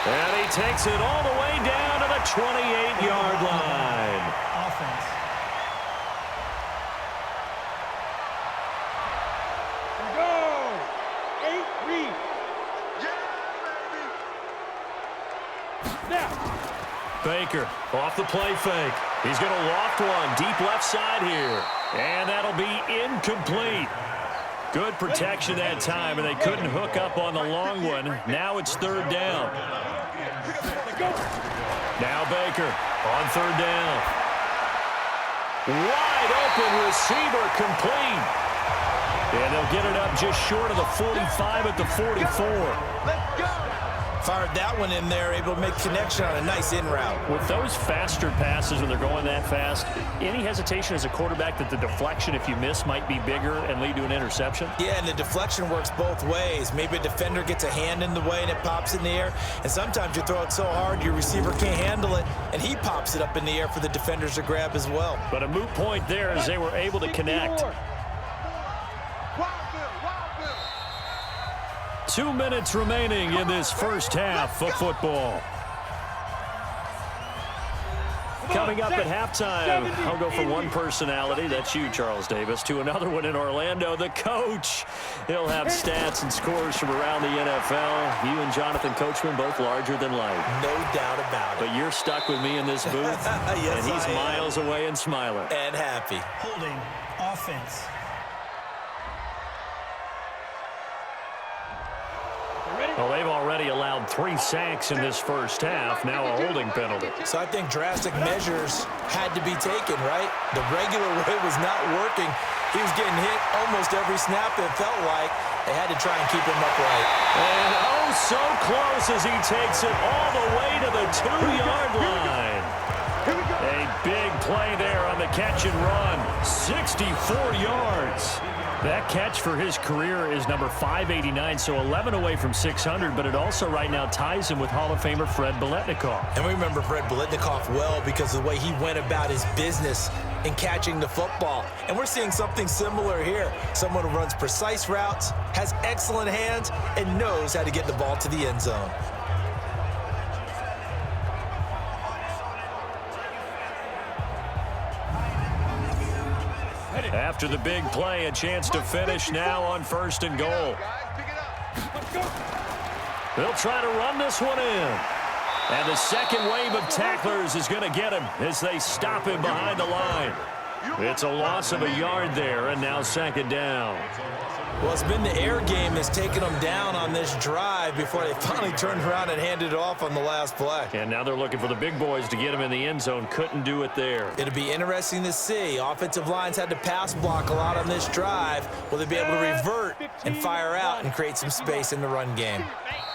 And he takes it all the way down to the 28-yard line. Offense. Go! 8-3. Now. Baker off the play fake. He's going to loft one deep left side here. And that'll be incomplete. Good protection that time, and they couldn't hook up on the long one. Now it's 3rd down. Now Baker on 3rd down. Wide open receiver complete. And they'll get it up just short of the 45 at the 44. Let's go! Fired that one in there, able to make connection on a nice in route. With those faster passes when they're going that fast, any hesitation as a quarterback that the deflection, if you miss, might be bigger and lead to an interception? Yeah, and the deflection works both ways. Maybe a defender gets a hand in the way and it pops in the air. And sometimes you throw it so hard your receiver can't handle it, and he pops it up in the air for the defenders to grab as well. But a moot point there as they were able to connect. 2 minutes remaining in this first half of football. Coming up at halftime, I'll go from one personality, that's you, Charles Davis, to another one in Orlando, the coach. He'll have stats and scores from around the NFL. You and Jonathan Coachman, both larger than life. No doubt about it. But you're stuck with me in this booth, Yes, and he's I am. miles away and smiling. And happy. Holding. Offense. Well, they've already allowed 3 sacks in this first half, now a holding penalty. So I think drastic measures had to be taken, right? The regular way was not working. He was getting hit almost every snap, it felt like. They had to try and keep him upright. And oh, so close as he takes it all the way to the 2-yard line. A big play there on the catch and run. 64 yards. That catch for his career is number 589, so 11 away from 600, but it also right now ties him with Hall of Famer Fred Biletnikoff. And we remember Fred Biletnikoff well because of the way he went about his business in catching the football. And we're seeing something similar here. Someone who runs precise routes, has excellent hands, and knows how to get the ball to the end zone. After the big play, a chance to finish now on 1st and goal. They'll try to run this one in. And the second wave of tacklers is going to get him as they stop him behind the line. It's a loss of a yard there, and now 2nd down. Well, it's been the air game that's taken them down on this drive before they finally turned around and handed it off on the last play. And now they're looking for the big boys to get him in the end zone. Couldn't do it there. It'll be interesting to see. Offensive lines had to pass block a lot on this drive. Will they be able to revert and fire out and create some space in the run game?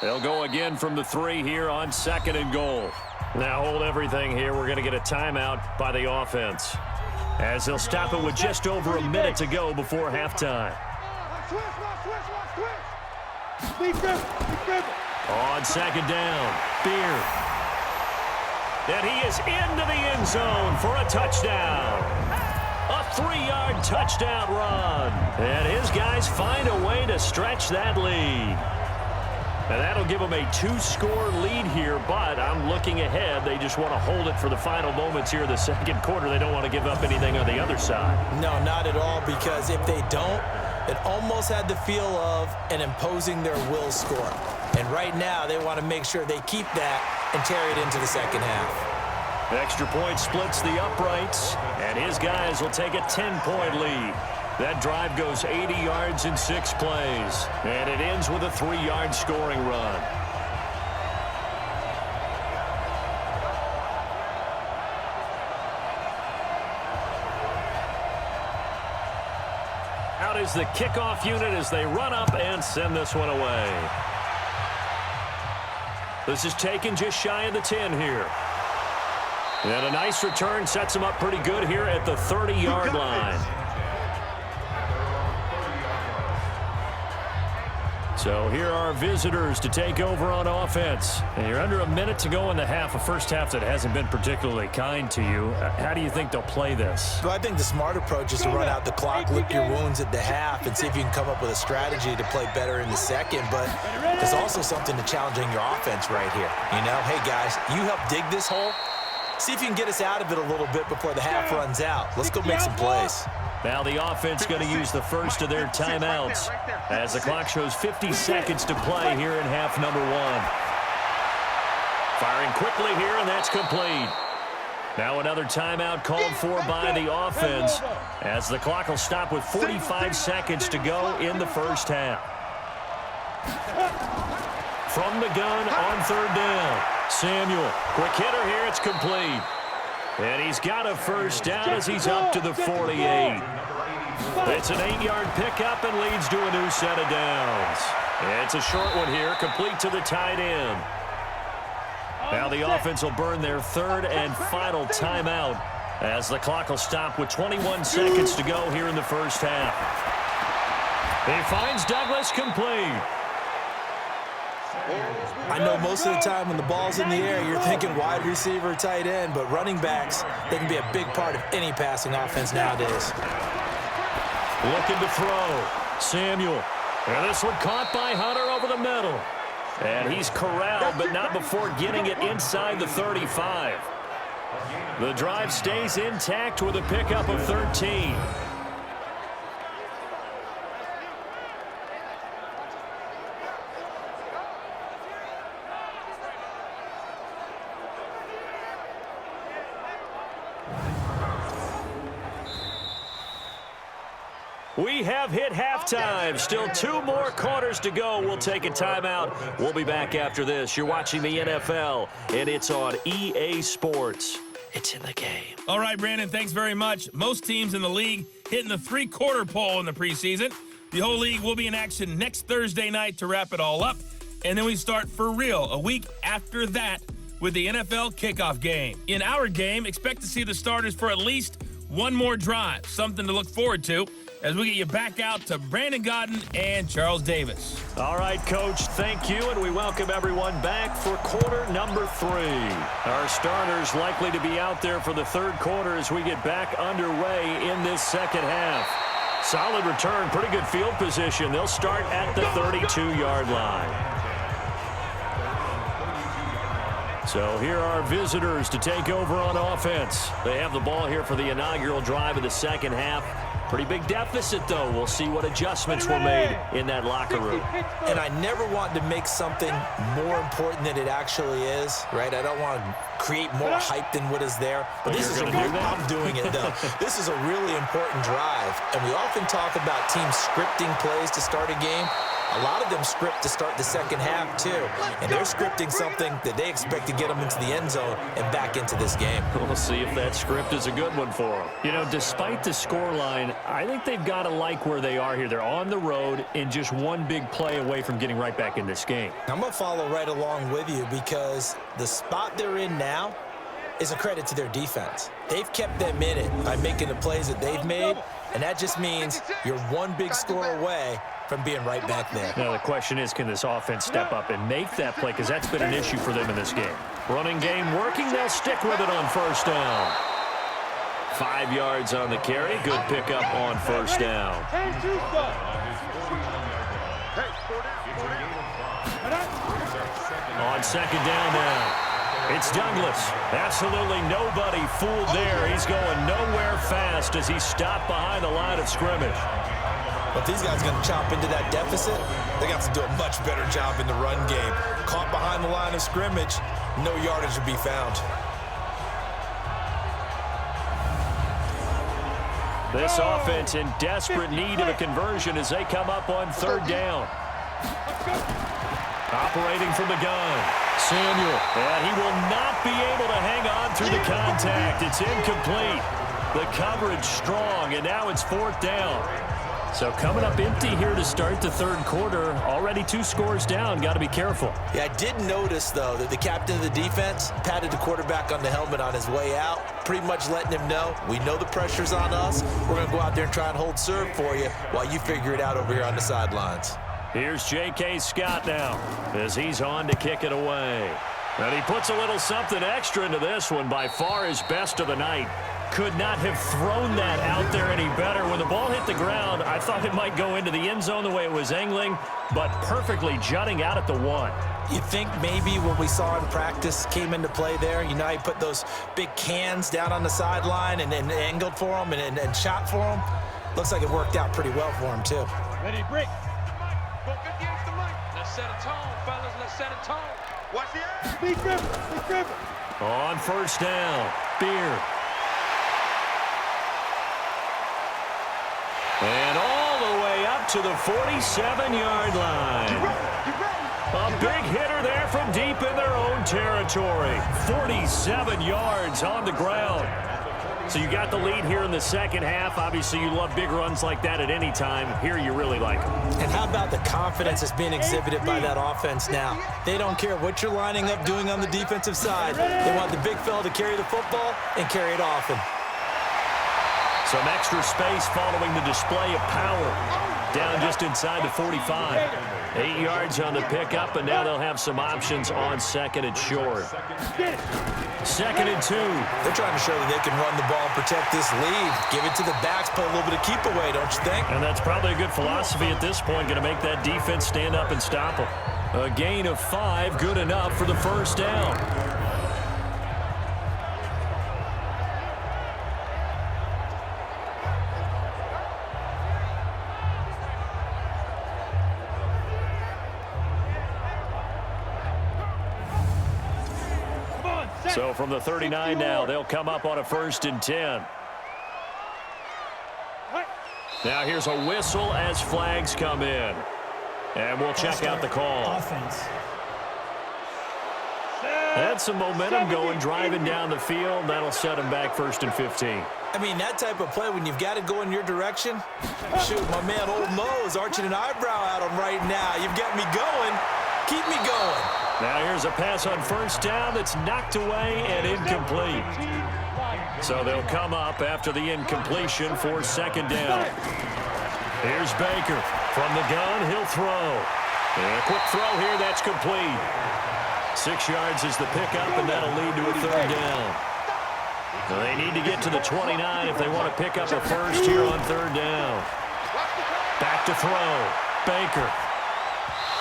They'll go again from the 3 here on 2nd and goal. Now hold everything here. We're going to get a timeout by the offense, as they'll stop it with just over a minute to go before halftime. On 2nd down, Beard. And he is into the end zone for a touchdown. A 3-yard touchdown run. And his guys find a way to stretch that lead. And that'll give them a 2-score lead here, but I'm looking ahead. They just want to hold it for the final moments here in the second quarter. They don't want to give up anything on the other side. No, not at all, because if they don't, It almost had the feel of an imposing their will score. And right now, they want to make sure they keep that and carry it into the second half. Extra point splits the uprights, and his guys will take a 10-point lead. That drive goes 80 yards in 6 plays, and it ends with a 3-yard scoring run. Out is the kickoff unit as they run up and send this one away. This is taken just shy of the 10 here. And a nice return sets them up pretty good here at the 30-yard line. So here are visitors to take over on offense. And you're under a minute to go in the half, a first half that hasn't been particularly kind to you. How do you think they'll play this? Well, I think the smart approach is to run out the clock, lick your wounds at the half, and see if you can come up with a strategy to play better in the second. But there's also something to challenging your offense right here. You know, hey, guys, you help dig this hole. See if you can get us out of it a little bit before the half runs out. Let's go make some plays. Now the offense going to use the first of their timeouts as the clock shows 50 seconds to play here in half number 1. Firing quickly here, and that's complete. Now another timeout called for by the offense as the clock will stop with 45 seconds to go in the first half. From the gun on third down, Samuel. Quick hitter here, it's complete. And he's got a first down as he's up to the 48. It's an 8-yard pickup and leads to a new set of downs. It's a short one here, complete to the tight end. Now the offense will burn their third and final timeout as the clock will stop with 21 seconds to go here in the first half. He finds Douglas complete. I know most of the time when the ball's in the air, you're thinking wide receiver, tight end, but running backs, they can be a big part of any passing offense nowadays. Looking to throw. Samuel. And this one caught by Hunter over the middle. And he's corralled, but not before getting it inside the 35. The drive stays intact with a pickup of 13. We have hit halftime. Still 2 more quarters to go. We'll take a timeout. We'll be back after this. You're watching the NFL, and it's on EA Sports. It's in the game. All right, Brandon, thanks very much. Most teams in the league hitting the 3-quarter pole in the preseason. The whole league will be in action next Thursday night to wrap it all up. And then we start for real a week after that with the NFL kickoff game. In our game, expect to see the starters for at least one more drive. Something to look forward to as we get you back out to Brandon Godden and Charles Davis. All right, Coach, thank you, and we welcome everyone back for quarter number 3. Our starters likely to be out there for the third quarter as we get back underway in this second half. Solid return, pretty good field position. They'll start at the 32-yard line. So here are visitors to take over on offense. They have the ball here for the inaugural drive of the second half. Pretty big deficit, though. We'll see what adjustments were made in that locker room. And I never want to make something more important than it actually is, right? I don't want to create more hype than what is there. But this is a real, I'm doing it, though. This is a really important drive. And we often talk about teams scripting plays to start a game. A lot of them script to start the second half, too. And they're scripting something that they expect to get them into the end zone and back into this game. We'll see if that script is a good one for them. You know, despite the scoreline, I think they've got to like where they are here. They're on the road and just one big play away from getting right back in this game. I'm going to follow right along with you because the spot they're in now is a credit to their defense. They've kept them in it by making the plays that they've made, and that just means you're one big score away from being right back there. Now the question is, can this offense step up and make that play? Because that's been an issue for them in this game. Running game working. They'll stick with it on first down. 5 yards on the carry. Good pickup on first down. On second down now. It's Douglas. Absolutely nobody fooled there. He's going nowhere fast as he's stopped behind the line of scrimmage. But if these guys are going to chop into that deficit, they got to do a much better job in the run game. Caught behind the line of scrimmage, no yardage to be found. This offense in desperate need of a conversion as they come up on third down. Operating from the gun, Samuel. And he will not be able to hang on through the contact. It's incomplete. The coverage strong, and now it's fourth down. So coming up empty here to start the third quarter. Already 2 scores down. Got to be careful. Yeah, I did notice, though, that the captain of the defense patted the quarterback on the helmet on his way out, pretty much letting him know, we know the pressure's on us. We're going to go out there and try and hold serve for you while you figure it out over here on the sidelines. Here's J.K. Scott now as he's on to kick it away. And he puts a little something extra into this one, by far his best of the night. Could not have thrown that out there any better. When the ball hit the ground, I thought it might go into the end zone the way it was angling, but perfectly jutting out at the 1. You think maybe what we saw in practice came into play there? You know, he put those big cans down on the sideline and angled for him and shot for him. Looks like it worked out pretty well for him, too. Ready, break. Let's set a tone, fellas. Let's set a tone. Watch the air. Big river. On first down, Beer. And all the way up to the 47-yard line. A big hitter there from deep in their own territory. 47 yards on the ground. So you got the lead here in the second half. Obviously, you love big runs like that at any time. Here you really like them. And how about the confidence that's being exhibited by that offense now? They don't care what you're lining up doing on the defensive side. They want the big fella to carry the football and carry it often. Some extra space following the display of power. Down just inside the 45. 8 yards on the pickup, and now they'll have some options on second and short. Second and 2. They're trying to show that they can run the ball and protect this lead. Give it to the backs, put a little bit of keep away, don't you think? And that's probably a good philosophy at this point. Going to make that defense stand up and stop them. A gain of 5, good enough for the first down. So from the 39 now, they'll come up on a 1st and 10. Now here's a whistle as flags come in. And we'll check out the call. Offense. Had some momentum going, driving down the field. That'll set them back 1st and 15. I mean, that type of play, when you've got to go in your direction, shoot, my man Old Mo is arching an eyebrow at him right now. You've got me going. Keep me going. Now here's a pass on first down that's knocked away and incomplete. So they'll come up after the incompletion for second down. Here's Baker. From the gun, he'll throw. And a quick throw here, that's complete. 6 yards is the pickup, and that'll lead to a third down. They need to get to the 29 if they want to pick up a first here on third down. Back to throw. Baker.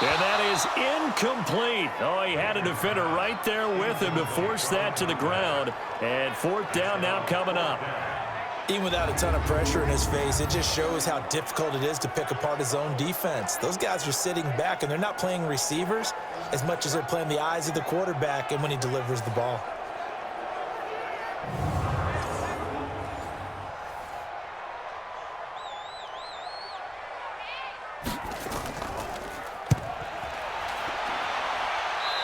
And that is incomplete. Oh, he had a defender right there with him to force that to the ground. And fourth down now coming up. Even without a ton of pressure in his face, it just shows how difficult it is to pick apart his own defense. Those guys are sitting back, and they're not playing receivers as much as they're playing the eyes of the quarterback and when he delivers the ball.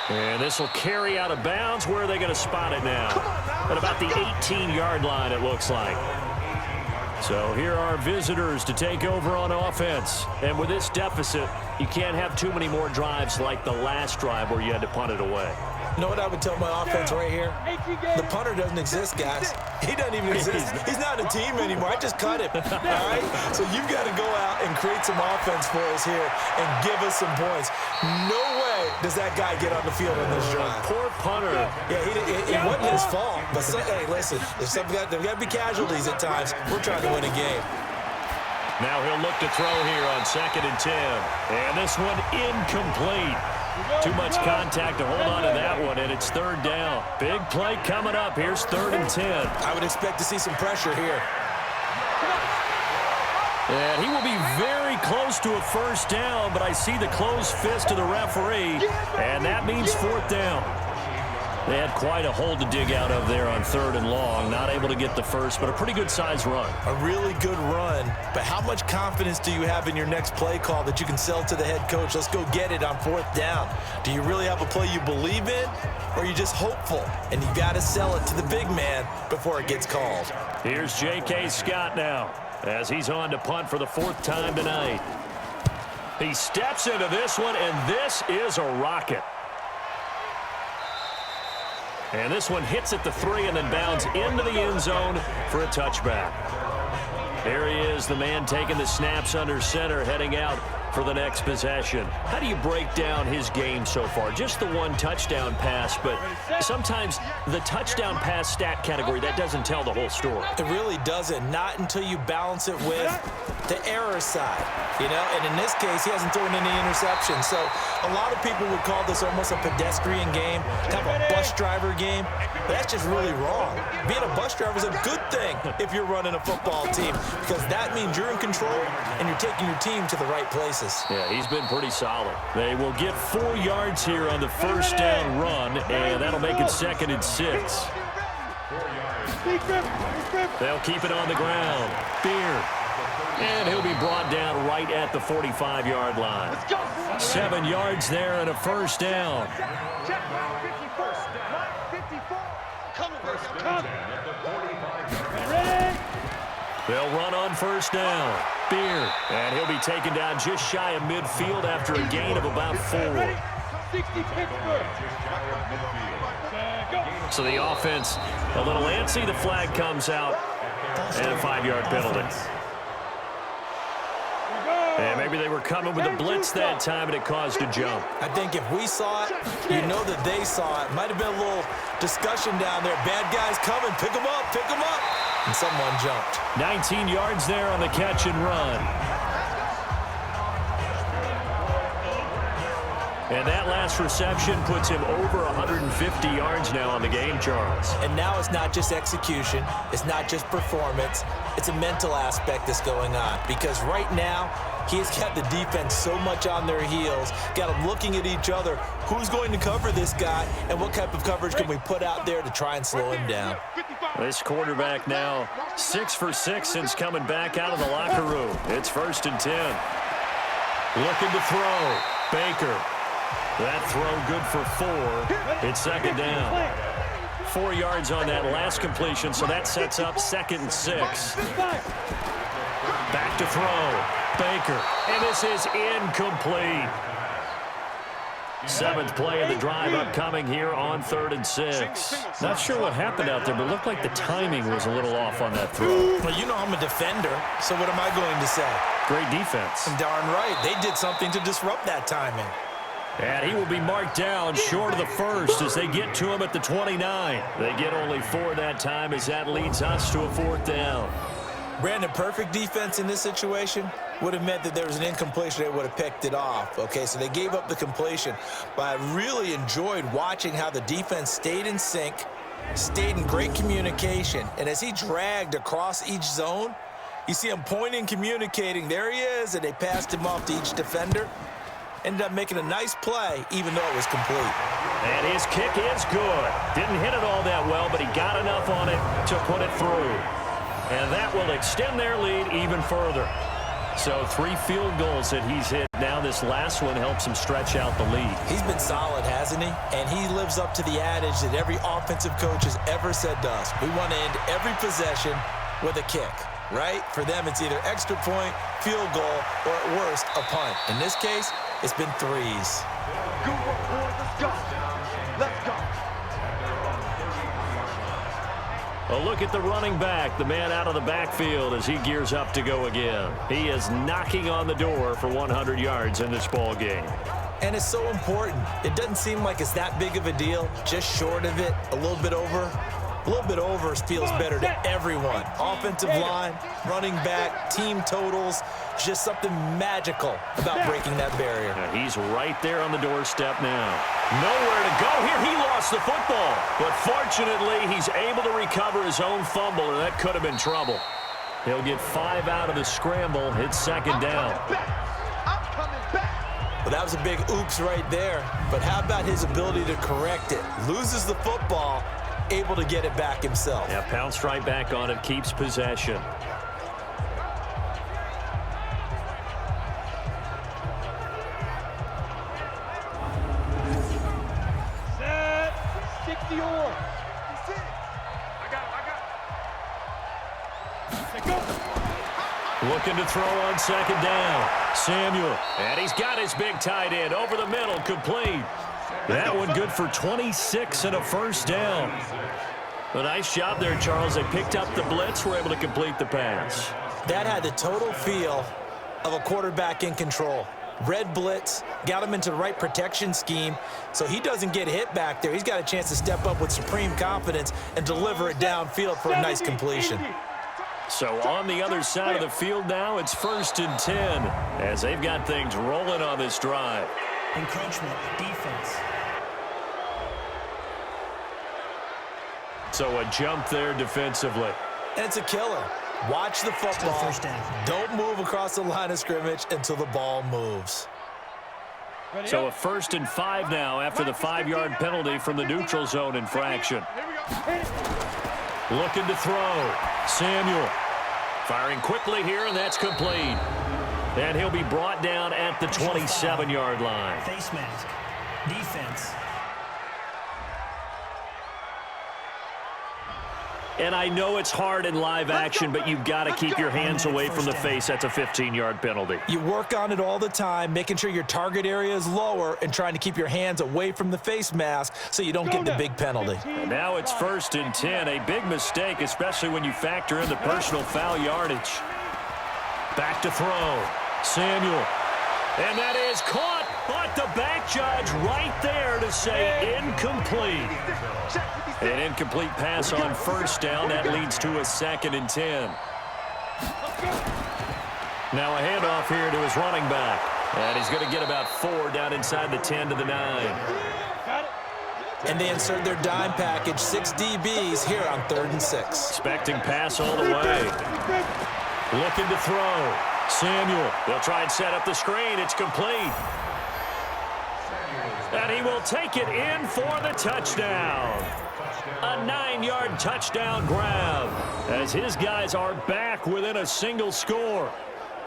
And this will carry out of bounds. Where are they going to spot it now? At about the 18-yard line, it looks like. So here are visitors to take over on offense. And with this deficit, you can't have too many more drives like the last drive where you had to punt it away. You know what I would tell my offense right here? The punter doesn't exist, guys. He doesn't even exist. He's not a team anymore. I just cut him, all right? So you've got to go out and create some offense for us here and give us some points. No way does that guy get on the field on this drive. Poor punter. Yeah, it wasn't his fault. But, hey, listen, there's got to be casualties at times. We're trying to win a game. Now he'll look to throw here on 2nd and 10. And this one incomplete. Too much contact to hold on to that one, and it's third down. Big play coming up. Here's 3rd and 10. I would expect to see some pressure here. And he will be very close to a first down, but I see the closed fist of the referee, and that means fourth down. They had quite a hole to dig out of there on 3rd and long. Not able to get the first, but a pretty good-sized run. A really good run, but how much confidence do you have in your next play call that you can sell to the head coach? Let's go get it on 4th down. Do you really have a play you believe in, or are you just hopeful? And you got to sell it to the big man before it gets called. Here's J.K. Scott now as he's on to punt for the 4th time tonight. He steps into this one, and this is a rocket. And this one hits at the 3 and then bounds into the end zone for a touchback. There he is, the man taking the snaps under center, heading out for the next possession. How do you break down his game so far? Just the one touchdown pass, but sometimes the touchdown pass stat category, that doesn't tell the whole story. It really doesn't, not until you balance it with the error side, you know, and in this case, he hasn't thrown any interceptions. So a lot of people would call this almost a pedestrian game, kind of a bus driver game, but that's just really wrong. Being a bus driver is a good thing if you're running a football team, because that means you're in control and you're taking your team to the right places. Yeah, he's been pretty solid. They will get 4 yards here on the first down run, and that'll make it 2nd and 6. They'll keep it on the ground. Beard. And he'll be brought down right at the 45-yard line. 7 yards there and a first down. They'll run on first down. Beard. And he'll be taken down just shy of midfield after a gain of about 4. So the offense a little antsy. The flag comes out and a 5-yard penalty. And maybe they were coming with a blitz that time, and it caused a jump. I think if we saw it, you know that they saw it. Might have been a little discussion down there. Bad guys coming. Pick them up. Pick them up. And someone jumped. 19 yards there on the catch and run. And that last reception puts him over 150 yards now on the game, Charles. And now it's not just execution. It's not just performance. It's a mental aspect that's going on. Because right now, he's got the defense so much on their heels, got them looking at each other. Who's going to cover this guy, and what type of coverage can we put out there to try and slow him down? This quarterback now 6 for 6 since coming back out of the locker room. It's 1st and 10. Looking to throw. Baker. That throw good for 4. It's 2nd down. 4 yards on that last completion, so that sets up 2nd and 6. Back to throw. Baker. And this is incomplete. 7th play of the drive upcoming here on 3rd and 6. Not sure what happened out there, but it looked like the timing was a little off on that throw. Well, you know I'm a defender, so what am I going to say? Great defense. Darn right. They did something to disrupt that timing. And he will be marked down short of the first as they get to him at the 29. They get only 4 that time as that leads us to a 4th down. Brandon, perfect defense in this situation would have meant that there was an incompletion. They would have picked it off. Okay, so they gave up the completion. But I really enjoyed watching how the defense stayed in sync, stayed in great communication. And as he dragged across each zone, you see him pointing, communicating. There he is, and they passed him off to each defender. Ended up making a nice play, even though it was complete. And his kick is good. Didn't hit it all that well, but he got enough on it to put it through. And that will extend their lead even further. So 3 field goals that he's hit. Now this last one helps him stretch out the lead. He's been solid, hasn't he? And he lives up to the adage that every offensive coach has ever said to us. We want to end every possession with a kick, right? For them, it's either extra point, field goal, or at worst, a punt. In this case, it's been 3s. Good work, boys. Let's go. Let's go. A look at the running back, the man out of the backfield as he gears up to go again. He is knocking on the door for 100 yards in this ball game. And it's so important. It doesn't seem like it's that big of a deal, just short of it, a little bit over. A little bit over feels better to everyone. Offensive line, running back, team totals, just something magical about breaking that barrier. And he's right there on the doorstep now. Nowhere to go here. He lost the football. But fortunately, he's able to recover his own fumble, and that could have been trouble. He'll get 5 out of the scramble. It's second down. I'm coming back. Well, that was a big oops right there. But how about his ability to correct it? Loses the football, able to get it back himself. Yeah, pounced right back on it, keeps possession. Set. 60 or. Looking to throw on second down. Samuel. And he's got his big tight end over the middle, complete. That one good for 26 and a first down. A nice job there, Charles. They picked up the blitz, were able to complete the pass. That had the total feel of a quarterback in control. Red blitz, got him into the right protection scheme, so he doesn't get hit back there. He's got a chance to step up with supreme confidence and deliver it downfield for a nice completion. So on the other side of the field now, it's 1st and 10 as they've got things rolling on this drive. Encroachment, defense. So a jump there defensively. And it's a killer. Watch the football. First down. Don't move across the line of scrimmage until the ball moves. So a 1st and 5 now after the 5-yard penalty from the neutral zone infraction. Looking to throw. Samuel firing quickly here, and that's complete. And he'll be brought down at the 27-yard line. Face mask, defense. And I know it's hard in live action, but you've got to keep your hands away from the face. That's a 15-yard penalty. You work on it all the time, making sure your target area is lower and trying to keep your hands away from the face mask so you don't get the big penalty. And now it's 1st and 10. A big mistake, especially when you factor in the personal foul yardage. Back to throw. Samuel. And that is caught, but the back judge right there to say incomplete. An incomplete pass on 1st down. That leads to a 2nd and 10. Now a handoff here to his running back. And he's going to get about 4 down inside the 10 to the 9. And they insert their dime package, 6 DBs here on 3rd and 6. Expecting pass all the way. Looking to throw. Samuel. They'll try and set up the screen. It's complete. And he will take it in for the touchdown. A 9-yard touchdown grab as his guys are back within a single score.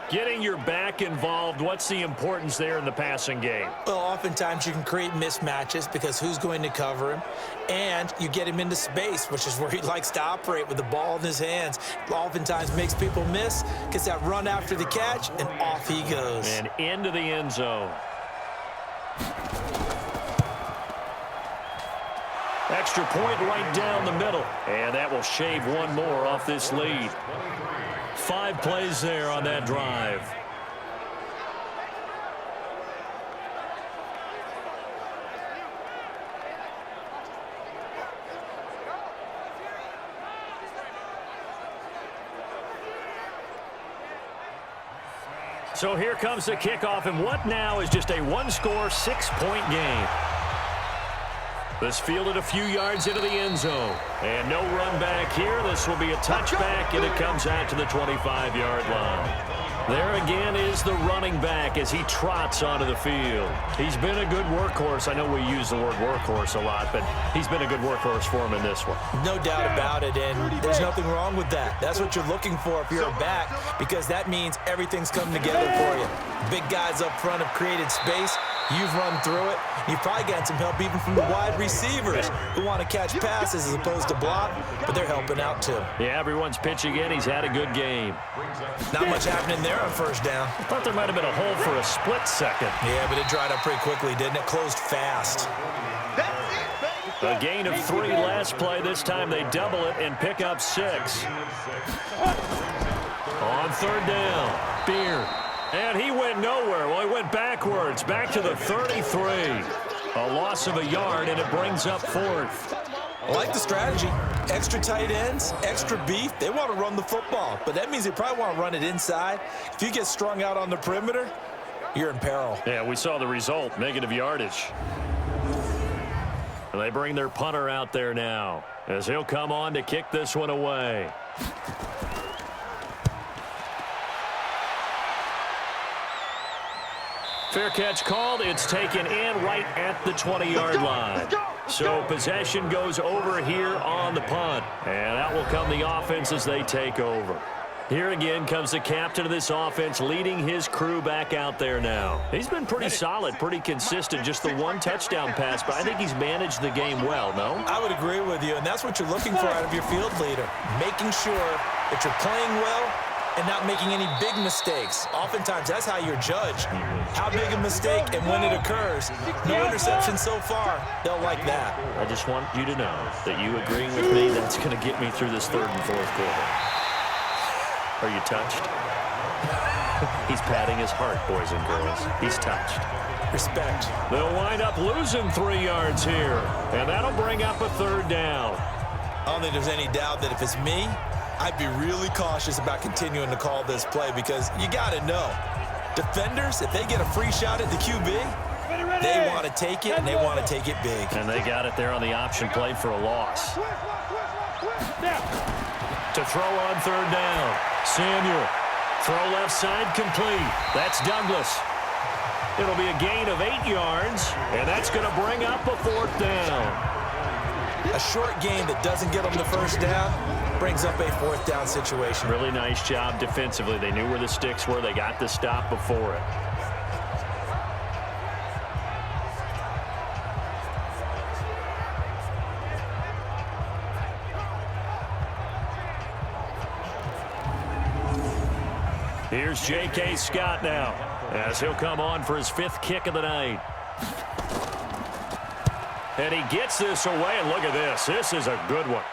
Getting your back involved, what's the importance there in the passing game? Well, oftentimes you can create mismatches because who's going to cover him, and you get him into space, which is where he likes to operate with the ball in his hands. Oftentimes makes people miss, gets that run after the catch, and off he goes. And into the end zone. Extra point right down the middle, and that will shave one more off this lead. 5 plays there on that drive. So here comes the kickoff, and what now is just a 1-score, 6-point game. This fielded a few yards into the end zone. And no run back here. This will be a touchback, and it comes out to the 25-yard line. There again is the running back as he trots onto the field. He's been a good workhorse. I know we use the word workhorse a lot, but he's been a good workhorse for him in this one. No doubt about it, and there's nothing wrong with that. That's what you're looking for if you're a back, because that means everything's come together for you. Big guys up front have created space. You've run through it. You've probably gotten some help even from the wide receivers who want to catch passes as opposed to block, but they're helping out too. Yeah, everyone's pitching in. He's had a good game. Not much happening there on 1st down. I thought there might have been a hole for a split second. Yeah, but it dried up pretty quickly, didn't it? Closed fast. A gain of 3 last play. This time they double it and pick up 6. On 3rd down, Beard. And he went nowhere. Well, he went backwards, back to the 33. A loss of a yard, and it brings up 4th. I like the strategy. Extra tight ends, extra beef. They want to run the football, but that means they probably want to run it inside. If you get strung out on the perimeter, you're in peril. Yeah, we saw the result, negative yardage. And they bring their punter out there now as he'll come on to kick this one away. Fair catch called. It's taken in right at the 20-yard line. So possession goes over here on the punt. And out will come the offense as they take over. Here again comes the captain of this offense leading his crew back out there now. He's been pretty solid, pretty consistent, just the one touchdown pass, but I think he's managed the game well, no? I would agree with you, and that's what you're looking for out of your field leader, making sure that you're playing well and not making any big mistakes. Oftentimes, that's how you're judged. How big a mistake and when it occurs. No interception so far. They'll like that. I just want you to know that you agreeing with me, that's going to get me through this third and fourth quarter. Are you touched? He's patting his heart, boys and girls. He's touched. Respect. They'll wind up losing 3 yards here, and that'll bring up a third down. I don't think there's any doubt that if it's me, I'd be really cautious about continuing to call this play because you got to know, defenders, if they get a free shot at the QB, they want to take it, and they want to take it big. And they got it there on the option play for a loss. To throw on third down. Samuel. Throw left side complete. That's Douglas. It'll be a gain of 8 yards, and that's going to bring up a fourth down. A short gain that doesn't get them the first down brings up a fourth down situation. Really nice job defensively. They knew where the sticks were. They got the stop before it. Here's J.K. Scott now as he'll come on for his 5th kick of the night. And he gets this away, and look at this. This is a good one.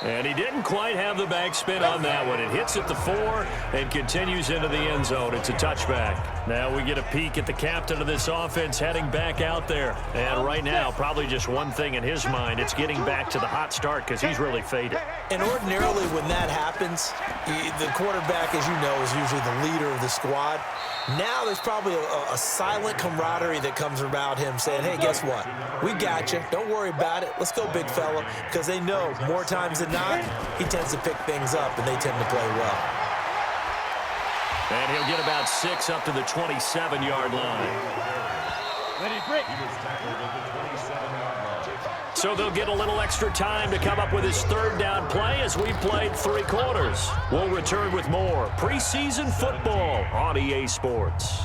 And he didn't quite have the backspin on that one. It hits at the 4 and continues into the end zone. It's a touchback. Now we get a peek at the captain of this offense heading back out there. And right now, probably just one thing in his mind. It's getting back to the hot start because he's really faded. And ordinarily when that happens, the quarterback, as you know, is usually the leader of the squad. Now there's probably a silent camaraderie that comes about him saying, hey, guess what? We got you. Don't worry about it. Let's go, big fella. Because they know more times than not, he tends to pick things up, and they tend to play well. And he'll get about 6 up to the 27-yard line. So they'll get a little extra time to come up with his third down play as we played 3 quarters. We'll return with more preseason football on EA Sports.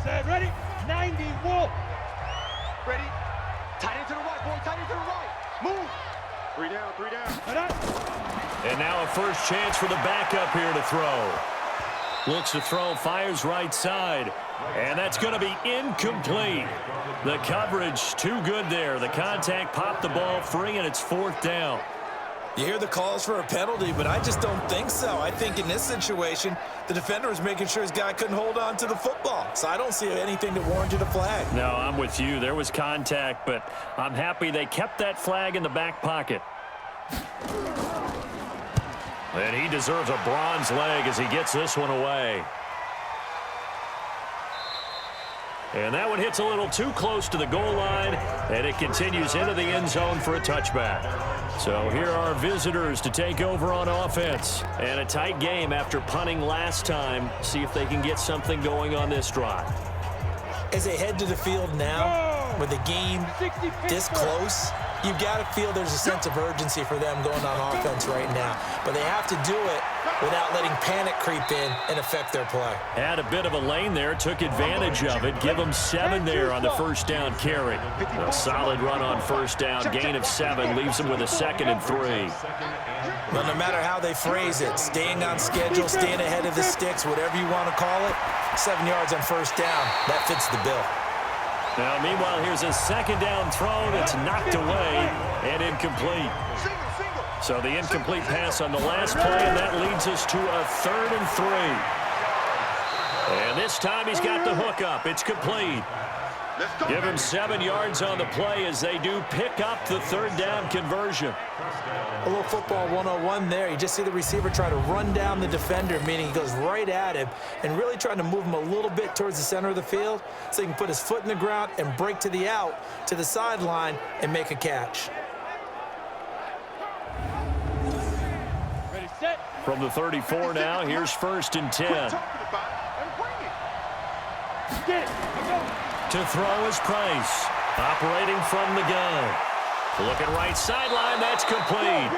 Set, ready, 90, Wolf. Ready, tight end to the right, boy, tight end to the right. Move. 3 down, 3 down. And now a first chance for the backup here to throw. Looks to throw, fires right side. And that's going to be incomplete. The coverage too good there. The contact popped the ball free, and it's 4th down. You hear the calls for a penalty, but I just don't think so. I think in this situation, the defender was making sure his guy couldn't hold on to the football. So I don't see anything that warranted a flag. No, I'm with you. There was contact, but I'm happy they kept that flag in the back pocket. And he deserves a bronze leg as he gets this one away. And that one hits a little too close to the goal line, and it continues into the end zone for a touchback. So here are our visitors to take over on offense. And a tight game after punting last time. See if they can get something going on this drive. As they head to the field now, with the game this close, you've got to feel there's a sense of urgency for them going on offense right now. But they have to do it without letting panic creep in and affect their play. Had a bit of a lane there, took advantage of it. Give them 7 there on the first down carry. A solid run on first down, gain of 7, leaves them with a 2nd and 3. Well, no matter how they phrase it, staying on schedule, staying ahead of the sticks, whatever you want to call it, 7 yards on first down, that fits the bill. Now, meanwhile, here's a 2nd down throw that's knocked away and incomplete. So the incomplete pass on the last play, and that leads us to a 3rd and 3. And this time he's got the hook up. It's complete. Give him 7 yards on the play as they do pick up the 3rd down conversion. A little football 101 there. You just see the receiver try to run down the defender, meaning he goes right at him and really trying to move him a little bit towards the center of the field so he can put his foot in the ground and break to the out, to the sideline, and make a catch. Ready, set, From the 34 now, here's 1st and 10. To throw is Price. Operating from the gun. Looking right sideline, that's complete.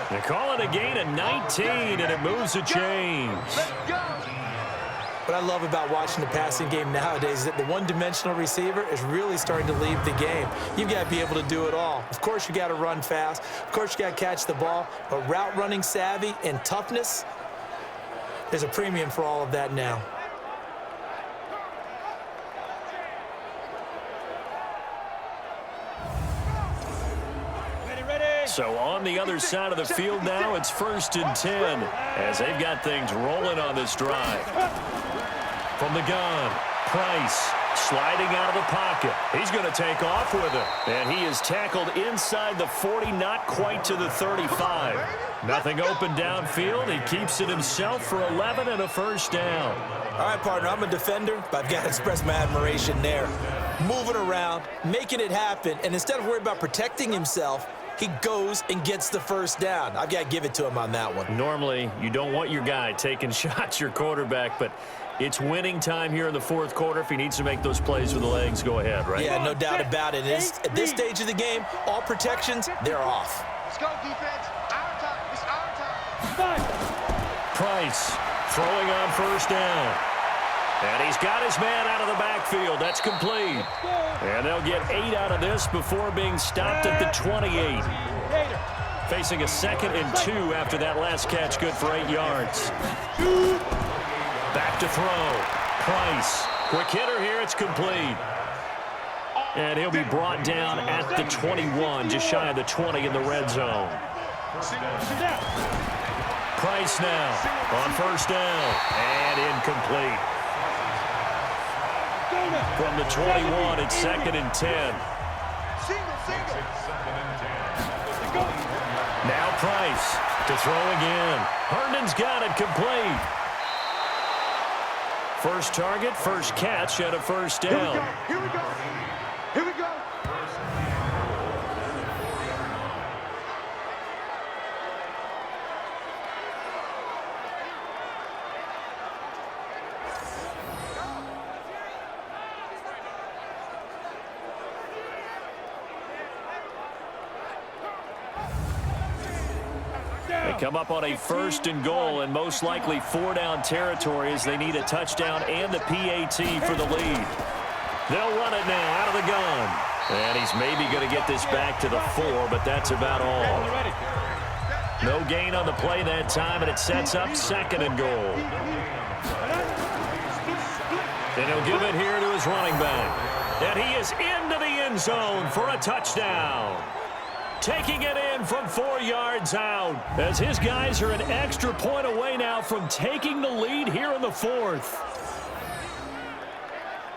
They call it a gain of 19, and it moves the chains. What I love about watching the passing game nowadays is that the one-dimensional receiver is really starting to leave the game. You've got to be able to do it all. Of course, you got to run fast. Of course, you got to catch the ball. But route running savvy and toughness, there's a premium for all of that now. So on the other side of the field now, it's 1st and 10 as they've got things rolling on this drive. From the gun, Price sliding out of the pocket. He's going to take off with it. And he is tackled inside the 40, not quite to the 35. Nothing open downfield. He keeps it himself for 11 and a 1st down. All right, partner, I'm a defender, but I've got to express my admiration there. Moving around, making it happen, and instead of worrying about protecting himself, he goes and gets the 1st down. I've got to give it to him on that one. Normally, you don't want your guy taking shots, your quarterback, but it's winning time here in the 4th quarter. If he needs to make those plays with the legs, go ahead, right? Yeah, no doubt about it. At this stage of the game, all protections, they're off. Let's go, defense. Our time. It's our time. Price throwing on 1st down. And he's got his man out of the backfield. That's complete. And they'll get 8 out of this before being stopped at the 28. Facing a 2nd and 2 after that last catch, good for 8 yards. Back to throw. Price. Quick hitter here. It's complete. And he'll be brought down at the 21, just shy of the 20 in the red zone. Price now on 1st down. And incomplete. From the 21, it's 2nd and 10. Now Price to throw again. Herndon's got it complete. First target, first catch at a 1st down. Here we go. Here we go. Come up on a 1st and goal and most likely 4-down territory as they need a touchdown and the PAT for the lead. They'll run it now out of the gun. And he's maybe going to get this back to the 4, but that's about all. No gain on the play that time, and it sets up 2nd and goal. And he'll give it here to his running back. And he is into the end zone for a touchdown. Taking it in from 4 yards out as his guys are an extra point away now from taking the lead here in the 4th.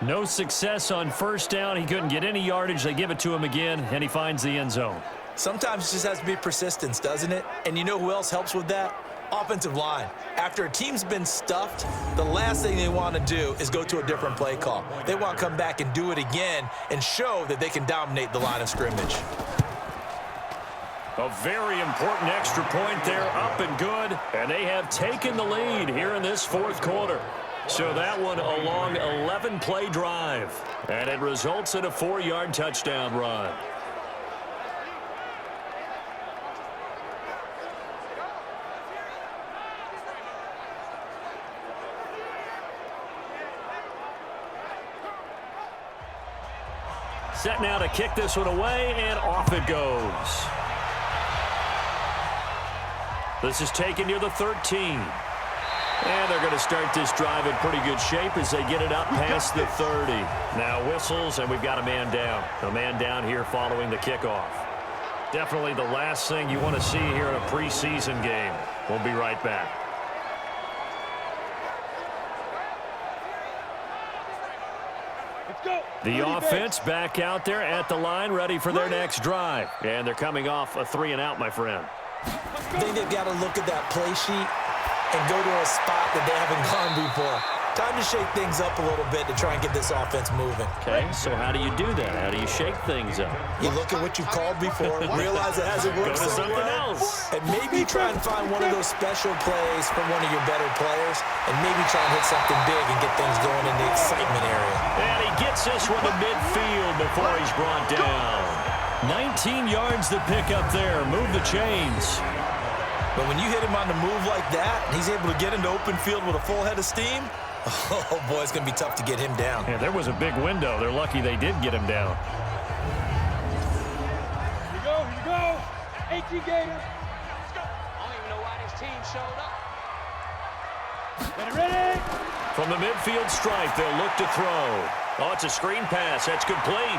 No success on 1st down. He couldn't get any yardage. They give it to him again, and he finds the end zone. Sometimes it just has to be persistence, doesn't it? And you know who else helps with that? Offensive line. After a team's been stuffed, the last thing they want to do is go to a different play call. They want to come back and do it again and show that they can dominate the line of scrimmage. A very important extra point there, up and good, and they have taken the lead here in this 4th quarter. So that one a long 11-play drive, and it results in a 4-yard touchdown run. Set now to kick this one away, and off it goes. This is taken near the 13. And they're going to start this drive in pretty good shape as they get it up past the 30. Now whistles, and we've got a man down. A man down here following the kickoff. Definitely the last thing you want to see here in a preseason game. We'll be right back. The offense back out there at the line, ready for their next drive. And they're coming off a 3-and-out, my friend. I think they've got to look at that play sheet and go to a spot that they haven't gone before. Time to shake things up a little bit to try and get this offense moving. Okay, so how do you do that? How do you shake things up? You look at what you've called before, realize it hasn't worked Go to so something well, else. and maybe try and find one of those special plays from one of your better players, and maybe try and hit something big and get things going in the excitement area. And he gets this one to midfield before he's brought down. 19 yards to pick up there. Move the chains. But when you hit him on the move like that, and he's able to get into open field with a full head of steam, oh, boy, it's going to be tough to get him down. Yeah, there was a big window. They're lucky they did get him down. Here you go. 18 Gators. Let's go. I don't even know why this team showed up. Ready? From the midfield stripe, they'll look to throw. Oh, it's a screen pass. That's complete.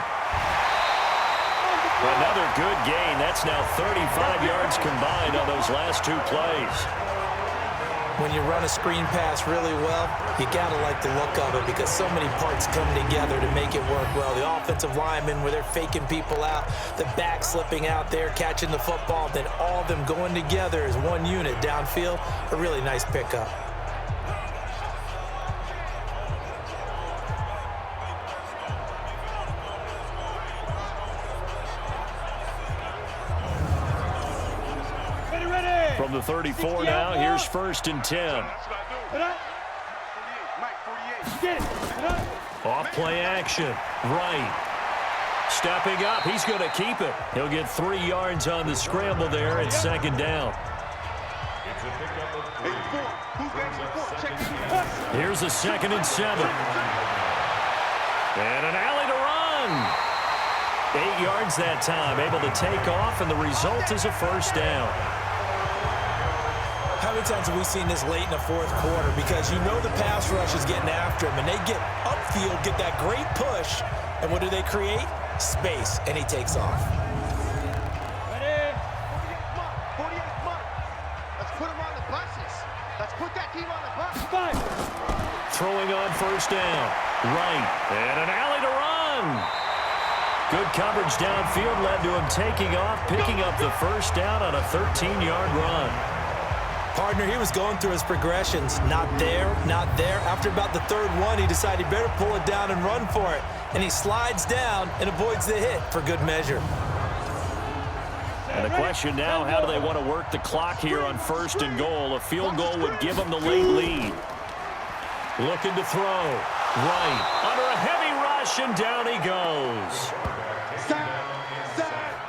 Another good gain. That's now 35 yards combined on those last two plays. When you run a screen pass really well, you got to like the look of it because so many parts come together to make it work well. The offensive linemen where they're faking people out, the back slipping out there, catching the football, then all of them going together as one unit downfield. A really nice pickup. From the 34 now, here's 1st and 10. Off play action. Right. Stepping up. He's going to keep it. He'll get 3 yards on the scramble there at 2nd down. Here's a 2nd and 7. And an alley to run. 8 yards that time. Able to take off, and the result is a 1st down. How many times have we seen this late in the 4th quarter? Because you know the pass rush is getting after him, and they get upfield, get that great push, and what do they create? Space, and he takes off. Ready? 48, come on. Let's put him on the buses. Let's put that team on the bus. 5. Throwing on 1st down. Right. And an alley to run. Good coverage downfield led to him taking off, picking up the 1st down on a 13-yard run. Partner, he was going through his progressions. Not there, not there. After about the 3rd one, he decided he better pull it down and run for it. And he slides down and avoids the hit for good measure. And the question now, how do they want to work the clock here on 1st and goal? A field goal would give them the late lead. Looking to throw. Right. Under a heavy rush, and down he goes.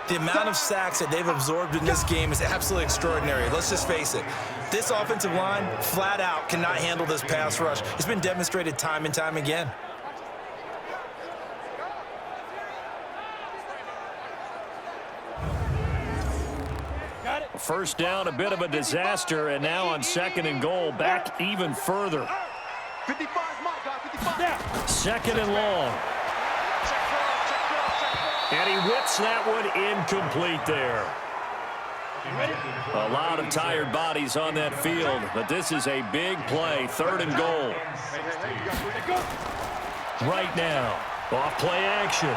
The amount of sacks that they've absorbed in this game is absolutely extraordinary. Let's just face it. This offensive line, flat out, cannot handle this pass rush. It's been demonstrated time and time again. Got it. 1st down, a bit of a disaster, and now on 2nd and goal, back even further. 55, my God, 55. 2nd and long. And he whips that one incomplete there. A lot of tired bodies on that field, but this is a big play. 3rd and goal. Right now, off play action.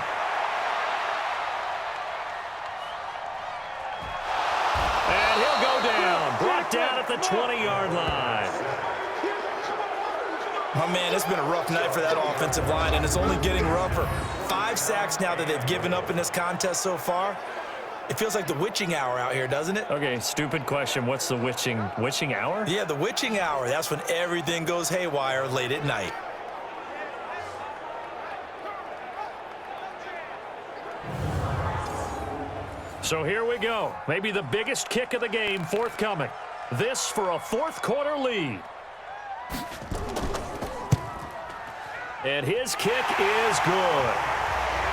And he'll go down, brought down at the 20-yard line. Oh, man, it's been a rough night for that offensive line, and it's only getting rougher. 5 sacks now that they've given up in this contest so far. It feels like the witching hour out here, doesn't it? Okay, stupid question. What's the witching hour? Yeah, the witching hour. That's when everything goes haywire late at night. So here we go. Maybe the biggest kick of the game forthcoming. This for a 4th quarter lead. And his kick is good.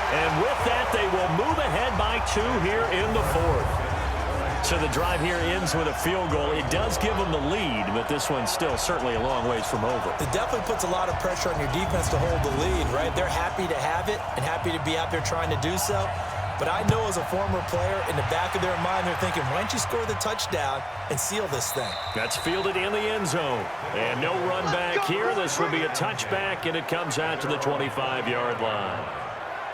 And with that, they will move ahead by 2 here in the 4th. So the drive here ends with a field goal. It does give them the lead, but this one's still certainly a long ways from over. It definitely puts a lot of pressure on your defense to hold the lead, right? They're happy to have it and happy to be out there trying to do so. But I know as a former player, in the back of their mind, they're thinking, why don't you score the touchdown and seal this thing? That's fielded in the end zone. And no run back here. This will be a touchback, and it comes out to the 25-yard line.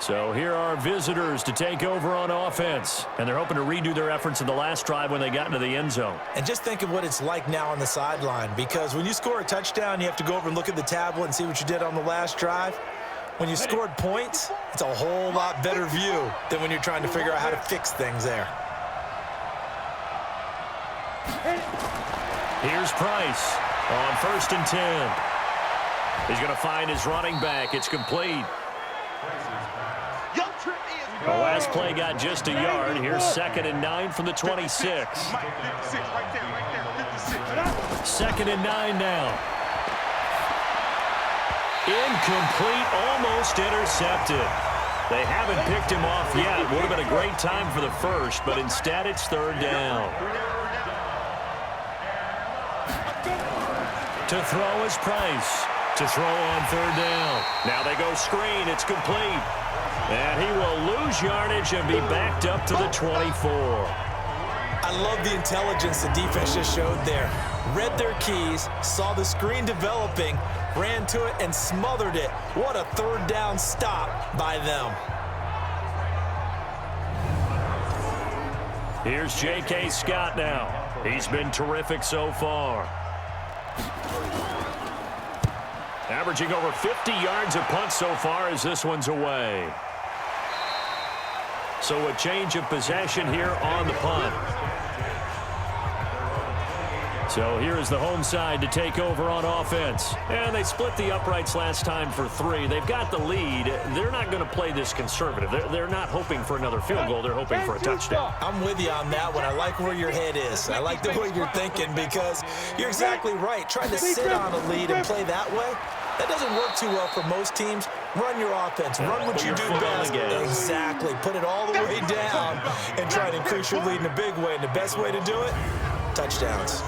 So here are visitors to take over on offense. And they're hoping to redo their efforts in the last drive when they got into the end zone. And just think of what it's like now on the sideline, because when you score a touchdown, you have to go over and look at the tablet and see what you did on the last drive. When you scored points, it's a whole lot better view than when you're trying to figure out how to fix things there. Here's Price on 1st and 10. He's going to find his running back. It's complete. The last play got just a yard. Here's 2nd and 9 from the 26. 2nd and 9 now. Incomplete, almost intercepted. They haven't picked him off yet. Would have been a great time for the first, but instead it's 3rd down. To throw is Price. To throw on 3rd down. Now they go screen. It's complete. And he will lose yardage and be backed up to the 24. I love the intelligence the defense just showed there. Read their keys, saw the screen developing, ran to it, and smothered it. What a 3rd down stop by them. Here's J.K. Scott now. He's been terrific so far. Averaging over 50 yards a punt so far as this one's away. So a change of possession here on the punt. So here is the home side to take over on offense. And they split the uprights last time for 3. They've got the lead. They're not going to play this conservative. They're not hoping for another field goal. They're hoping for a touchdown. I'm with you on that one. I like where your head is. I like the way you're thinking, because you're exactly right. Trying to sit on a lead and play that way, that doesn't work too well for most teams. Run your offense. Run what you do best. Exactly. Put it all the way down and try to increase your lead in a big way. And the best way to do it, touchdowns.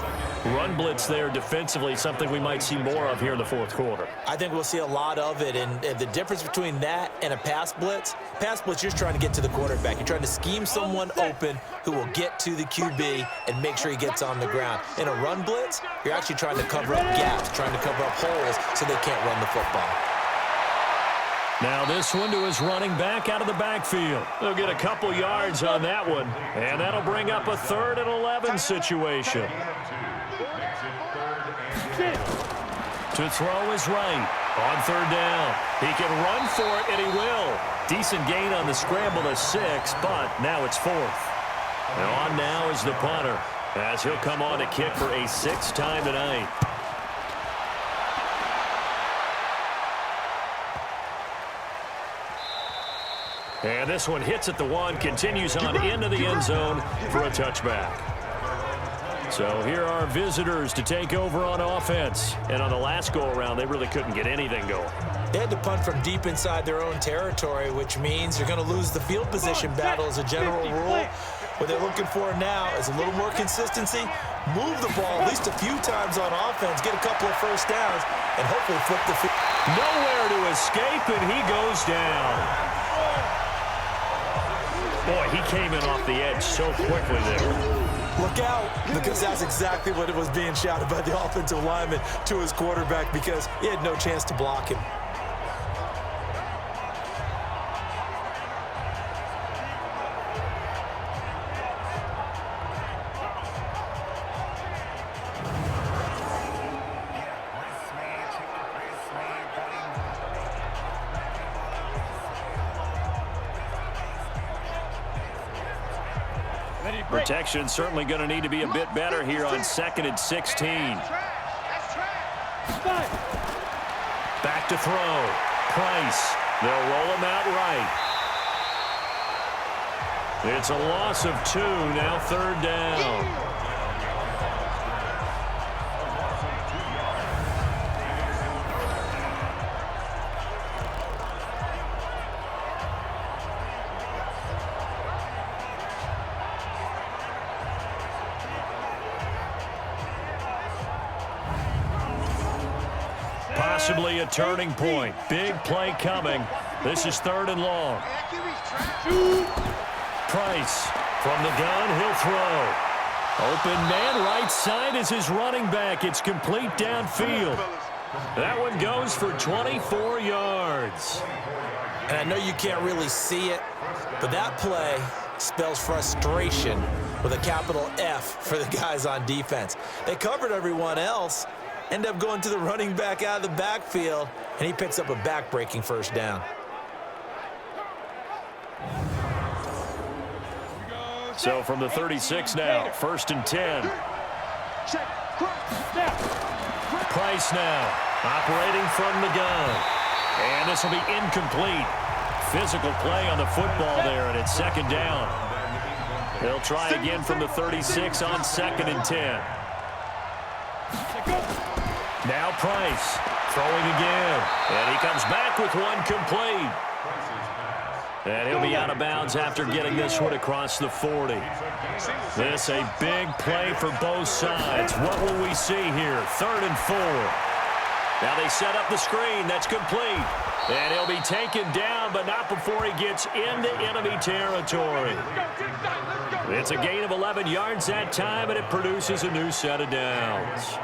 Run blitz there defensively, something we might see more of here in the 4th quarter. I think we'll see a lot of it, and the difference between that and a pass blitz, you're just trying to get to the quarterback. You're trying to scheme someone open who will get to the QB and make sure he gets on the ground. In a run blitz, you're actually trying to cover up gaps, trying to cover up holes so they can't run the football. Now this one to his running back out of the backfield. They'll get a couple yards on that one, and that'll bring up a 3rd and 11 situation. To throw is right on 3rd down. He can run for it, and he will. Decent gain on the scramble to 6, but now it's 4th. And on now is the punter, as he'll come on to kick for a 6th time tonight. And this one hits at the 1, continues on into the end zone for a touchback. So here are visitors to take over on offense. And on the last go-around, they really couldn't get anything going. They had to punt from deep inside their own territory, which means you're going to lose the field position battle as a general rule. What they're looking for now is a little more consistency, move the ball at least a few times on offense, get a couple of 1st downs, and hopefully flip the field. Nowhere to escape, and he goes down. Boy, he came in off the edge so quickly there. Look out, because that's exactly what it was being shouted by the offensive lineman to his quarterback, because he had no chance to block him. Protection certainly going to need to be a bit better here on 2nd and 16. Back to throw. Price. They'll roll him out right. It's a loss of 2, now 3rd down. Possibly a turning point. Big play coming. This is 3rd and long. Price from the gun. He'll throw. Open man right side is his running back. It's complete downfield. That one goes for 24 yards. And I know you can't really see it, but that play spells frustration with a capital F for the guys on defense. They covered everyone else, end up going to the running back out of the backfield, and he picks up a back-breaking first down. So from the 36 now, 1st and 10. Price now, operating from the gun. And this will be incomplete. Physical play on the football there, and it's 2nd down. They'll try again from the 36 on 2nd and 10. Now Price, throwing again. And he comes back with one complete. And he'll be out of bounds after getting this one across the 40. This a big play for both sides. What will we see here? 3rd and 4. Now they set up the screen. That's complete. And he'll be taken down, but not before he gets into enemy territory. It's a gain of 11 yards that time, and it produces a new set of downs.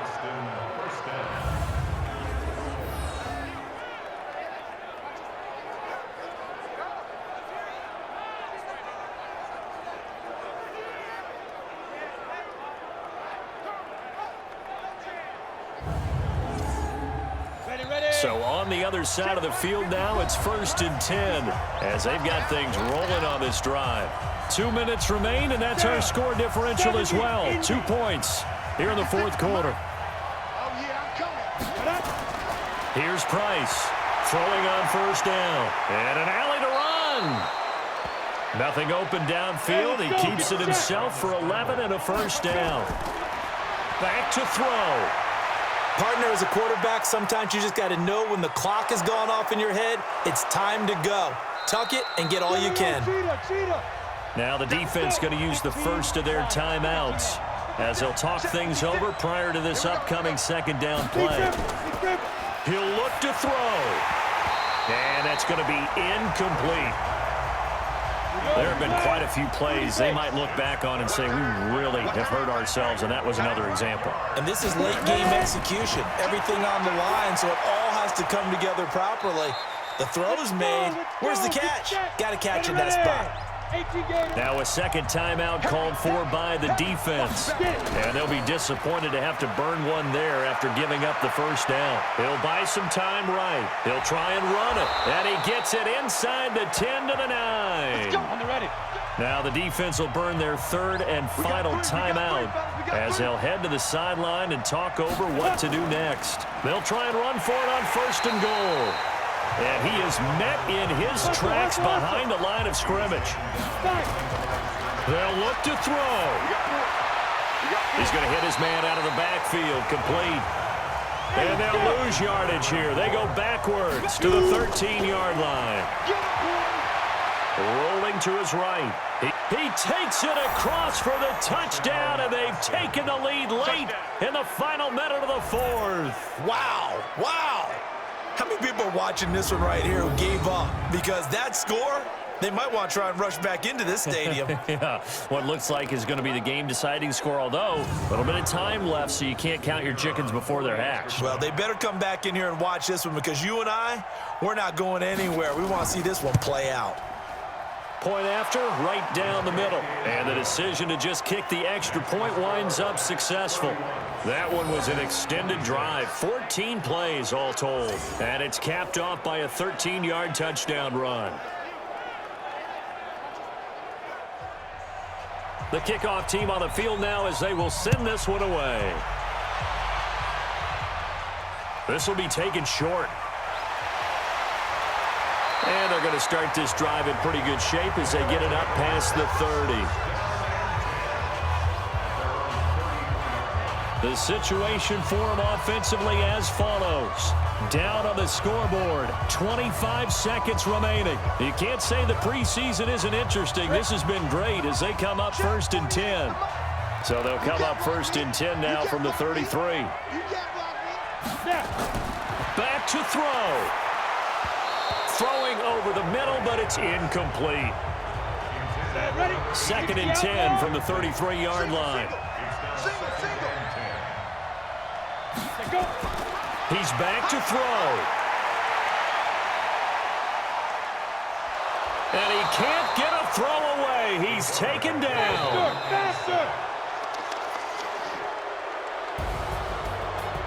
So on the other side of the field now, it's 1st and 10 as they've got things rolling on this drive. 2 minutes remain, and that's our score differential as well. 2 points here in the 4th quarter. Here's Price throwing on 1st down. And an alley to run. Nothing open downfield. He keeps it himself for 11 and a 1st down. Back to throw. Partner, as a quarterback, sometimes you just got to know when the clock has gone off in your head, it's time to go. Tuck it and get all you can. Now the defense going to use the first of their timeouts as they'll talk things over prior to this upcoming 2nd down play. He'll look to throw. And that's going to be incomplete. There have been quite a few plays they might look back on and say, we really have hurt ourselves, and that was another example. And this is late game execution. Everything on the line, so it all has to come together properly. The throw's made. Where's the catch? Got to catch in that spot. Now a 2nd timeout called for by the defense. And they'll be disappointed to have to burn one there after giving up the 1st down. He'll buy some time right. He'll try and run it. And he gets it inside the 10 to the 9. Now the defense will burn their 3rd and final timeout as they'll head to the sideline and talk over what to do next. They'll try and run for it on 1st and goal. And he is met in his tracks behind the line of scrimmage. They'll look to throw. He's going to hit his man out of the backfield, complete. And they'll lose yardage here. They go backwards to the 13-yard line. Rolling to his right. He takes it across for the touchdown, and they've taken the lead late in the final minute of the 4th. Wow. Wow. How many people are watching this one right here who gave up? Because that score, they might want to try and rush back into this stadium. Yeah, what looks like is going to be the game-deciding score, although a little bit of time left, so you can't count your chickens before they're hatched. Well, they better come back in here and watch this one because you and I, we're not going anywhere. We want to see this one play out. Point after, right down the middle. And the decision to just kick the extra point winds up successful. That one was an extended drive, 14 plays all told. And it's capped off by a 13-yard touchdown run. The kickoff team on the field now as they will send this one away. This will be taken short. And they're going to start this drive in pretty good shape as they get it up past the 30. The situation for them offensively as follows. Down on the scoreboard, 25 seconds remaining. You can't say the preseason isn't interesting. This has been great as they come up 1st and 10. So they'll come up 1st and 10 now from the 33. Back to throw. Throwing over the middle, but it's incomplete. 2nd and 10 from the 33-yard line. He's back to throw. And he can't get a throw away. He's taken down. Faster!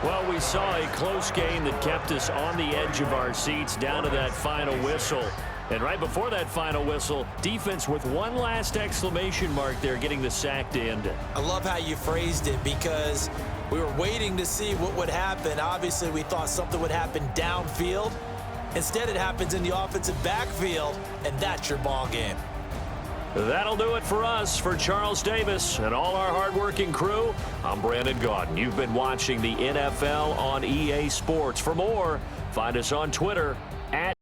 Well, we saw a close game that kept us on the edge of our seats down to that final whistle. And right before that final whistle, defense with one last exclamation mark there, getting the sack to end it. I love how you phrased it because we were waiting to see what would happen. Obviously, we thought something would happen downfield. Instead, it happens in the offensive backfield, and that's your ball game. That'll do it for us. For Charles Davis and all our hardworking crew, I'm Brandon Gaudin. You've been watching the NFL on EA Sports. For more, find us on Twitter